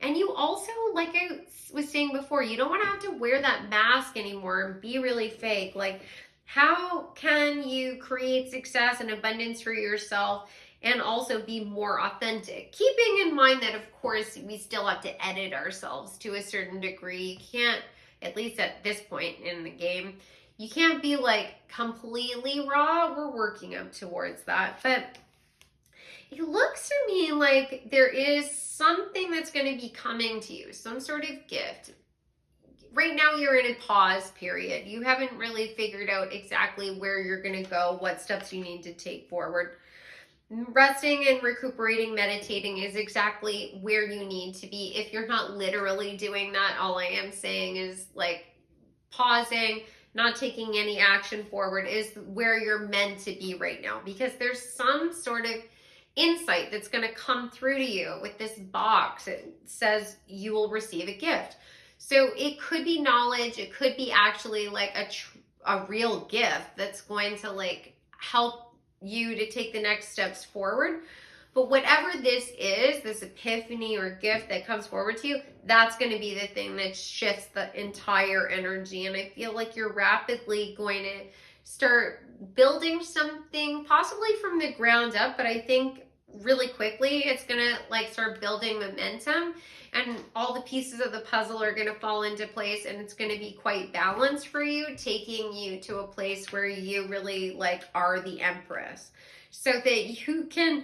And you also, like I was saying before, you don't want to have to wear that mask anymore and be really fake. Like, how can you create success and abundance for yourself and also be more authentic? Keeping in mind that, of course, we still have to edit ourselves to a certain degree. You can't, at least at this point in the game, you can't be like completely raw. We're working up towards that. But it looks to me like there is something that's going to be coming to you, some sort of gift. Right now you're in a pause period. You haven't really figured out exactly where you're going to go, what steps you need to take forward. Resting and recuperating, meditating is exactly where you need to be. If you're not literally doing that, all I am saying is like pausing, not taking any action forward is where you're meant to be right now, because there's some sort of insight that's going to come through to you with this box. It says you will receive a gift. So it could be knowledge. It could be actually like a real gift that's going to like help you to take the next steps forward. But whatever this is, this epiphany or gift that comes forward to you, that's going to be the thing that shifts the entire energy. And I feel like you're rapidly going to start building something possibly from the ground up, but I think really quickly it's gonna like start building momentum and all the pieces of the puzzle are gonna fall into place, and it's gonna be quite balanced for you, taking you to a place where you really like are the empress, so that you can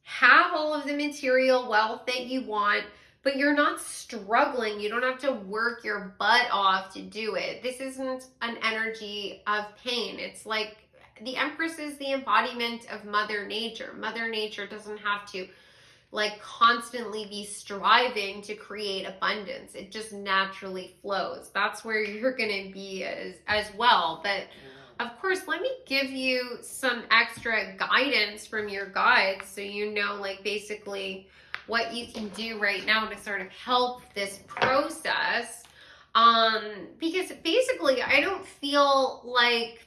have all of the material wealth that you want, but you're not struggling. You don't have to work your butt off to do it. This isn't an energy of pain. It's like the Empress is the embodiment of Mother Nature. Mother Nature doesn't have to like constantly be striving to create abundance. It just naturally flows. That's where you're going to be as well. But of course, let me give you some extra guidance from your guides so you know like basically what you can do right now to sort of help this process. Because basically I don't feel like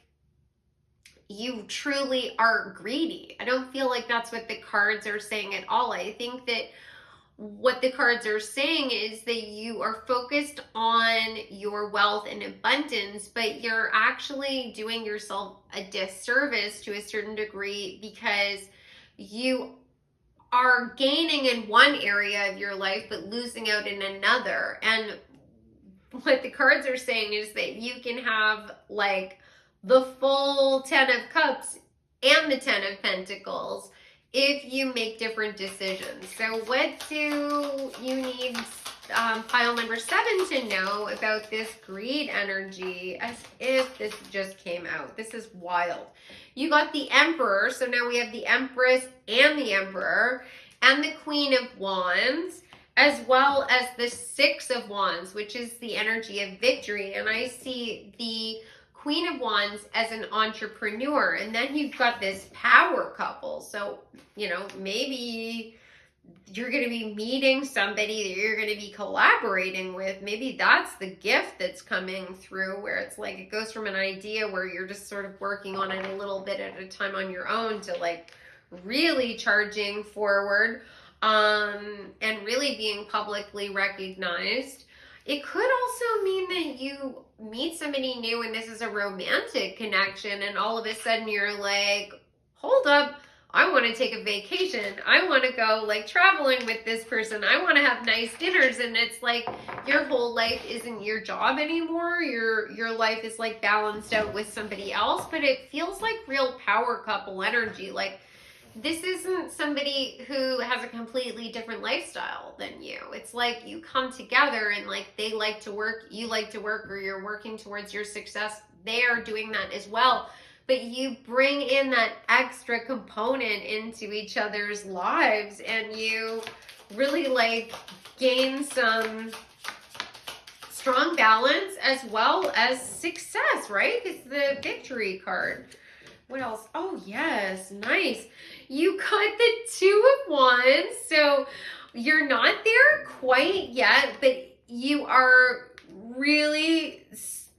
you truly are greedy. I don't feel like that's what the cards are saying at all. I think that what the cards are saying is that you are focused on your wealth and abundance, but you're actually doing yourself a disservice to a certain degree, because you are gaining in one area of your life but losing out in another. And what the cards are saying is that you can have like the full 10 of cups and the 10 of pentacles if you make different decisions. So what do you need pile number 7 to know about this greed energy, as if this just came out? This is wild. You got the Emperor, so now we have the Empress and the Emperor, and the Queen of Wands, as well as the Six of Wands, which is the energy of victory. And I see the Queen of Wands as an entrepreneur, and then you've got this power couple. So, you know, maybe you're going to be meeting somebody that you're going to be collaborating with. Maybe that's the gift that's coming through, where it's like it goes from an idea where you're just sort of working on it a little bit at a time on your own to like really charging forward and really being publicly recognized. It could also mean that you meet somebody new and this is a romantic connection, and all of a sudden you're like, hold up, I want to take a vacation. I want to go like traveling with this person. I want to have nice dinners. And it's like your whole life isn't your job anymore. Your life is like balanced out with somebody else, but it feels like real power couple energy. Like this isn't somebody who has a completely different lifestyle than you. It's like you come together and like they like to work, you like to work, or you're working towards your success. They are doing that as well. But you bring in that extra component into each other's lives, and you really like gain some strong balance as well as success, right? It's the victory card. What else? Oh, yes. Nice. You got the Two of Wands. So you're not there quite yet, but you are really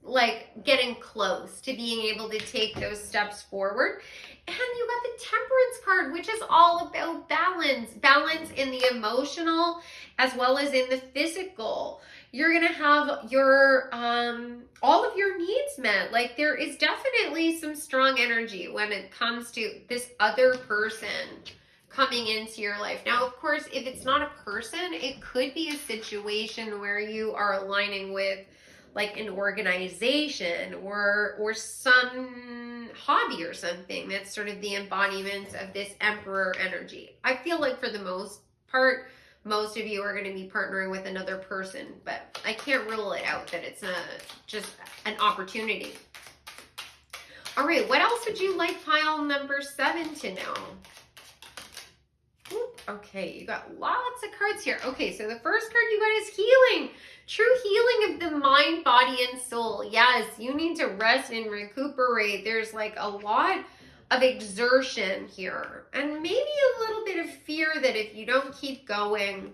like getting close to being able to take those steps forward. And you got the Temperance card, which is all about balance. Balance in the emotional as well as in the physical. You're going to have your all of your needs met. Like there is definitely some strong energy when it comes to this other person coming into your life. Now, of course, if it's not a person, it could be a situation where you are aligning with like an organization or some hobby or something that's sort of the embodiment of this Emperor energy. I feel like for the most part, most of you are going to be partnering with another person, but I can't rule it out that it's just an opportunity. All right, what else would you like pile number 7 to know? Oop, okay, you got lots of cards here. Okay, so the first card you got is healing. True healing of the mind, body, and soul. Yes, you need to rest and recuperate. There's like a lot of exertion here, and maybe a little bit of fear that if you don't keep going,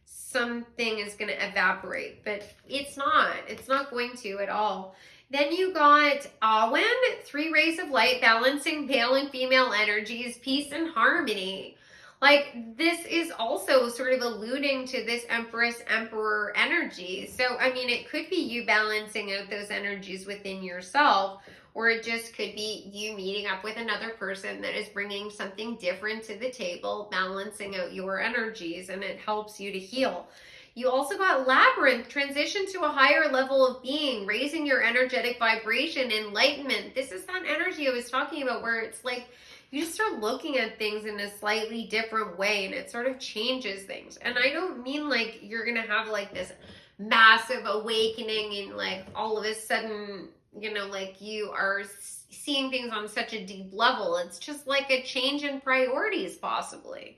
something is going to evaporate, but it's not going to at all. Then you got Awen, 3 rays of light, balancing male and female energies, peace and harmony. Like this is also sort of alluding to this Empress Emperor energy. So, I mean, it could be you balancing out those energies within yourself, or it just could be you meeting up with another person that is bringing something different to the table, balancing out your energies, and it helps you to heal. You also got Labyrinth, transition to a higher level of being, raising your energetic vibration, enlightenment. This is that energy I was talking about where it's like you just start looking at things in a slightly different way and it sort of changes things. And I don't mean like you're going to have like this massive awakening and like all of a sudden, you know, like you are seeing things on such a deep level. It's just like a change in priorities possibly.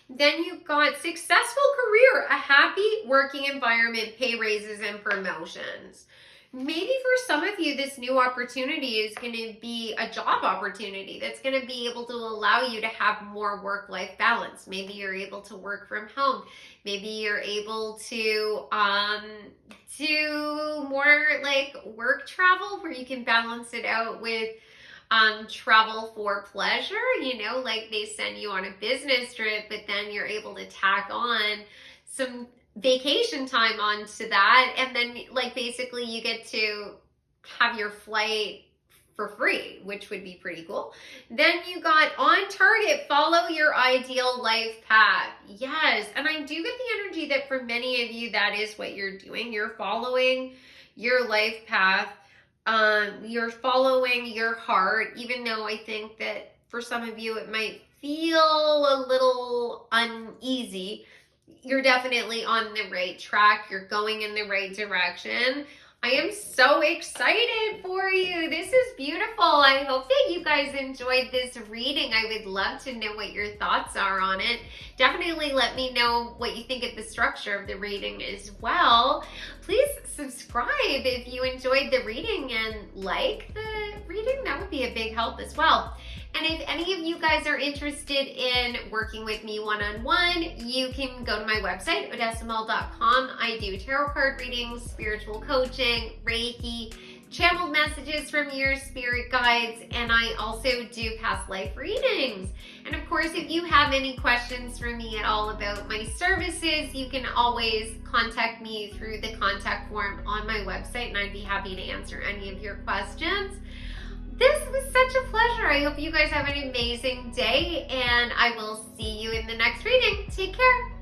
Then you've got successful career, a happy working environment, pay raises and promotions. Maybe for some of you, this new opportunity is going to be a job opportunity that's going to be able to allow you to have more work-life balance. Maybe you're able to work from home. Maybe you're able to do more like work travel where you can balance it out with travel for pleasure. You know, like they send you on a business trip, but then you're able to tack on some vacation time onto that, and then like basically you get to have your flight for free, which would be pretty cool. Then you got on target, follow your ideal life path. Yes, and I do get the energy that for many of you that is what you're doing. You're following your life path. You're following your heart, even though I think that for some of you it might feel a little uneasy. You're definitely on the right track. You're going in the right direction. I am so excited for you. This is beautiful. I hope that you guys enjoyed this reading. I would love to know what your thoughts are on it. Definitely let me know what you think of the structure of the reading as well. Please subscribe if you enjoyed the reading and like the reading. That would be a big help as well. And if any of you guys are interested in working with me one-on-one, you can go to my website, odessamal.com. I do tarot card readings, spiritual coaching, Reiki, channeled messages from your spirit guides, and I also do past life readings. And of course, if you have any questions for me at all about my services, you can always contact me through the contact form on my website, and I'd be happy to answer any of your questions. This was such a pleasure. I hope you guys have an amazing day, and I will see you in the next reading. Take care.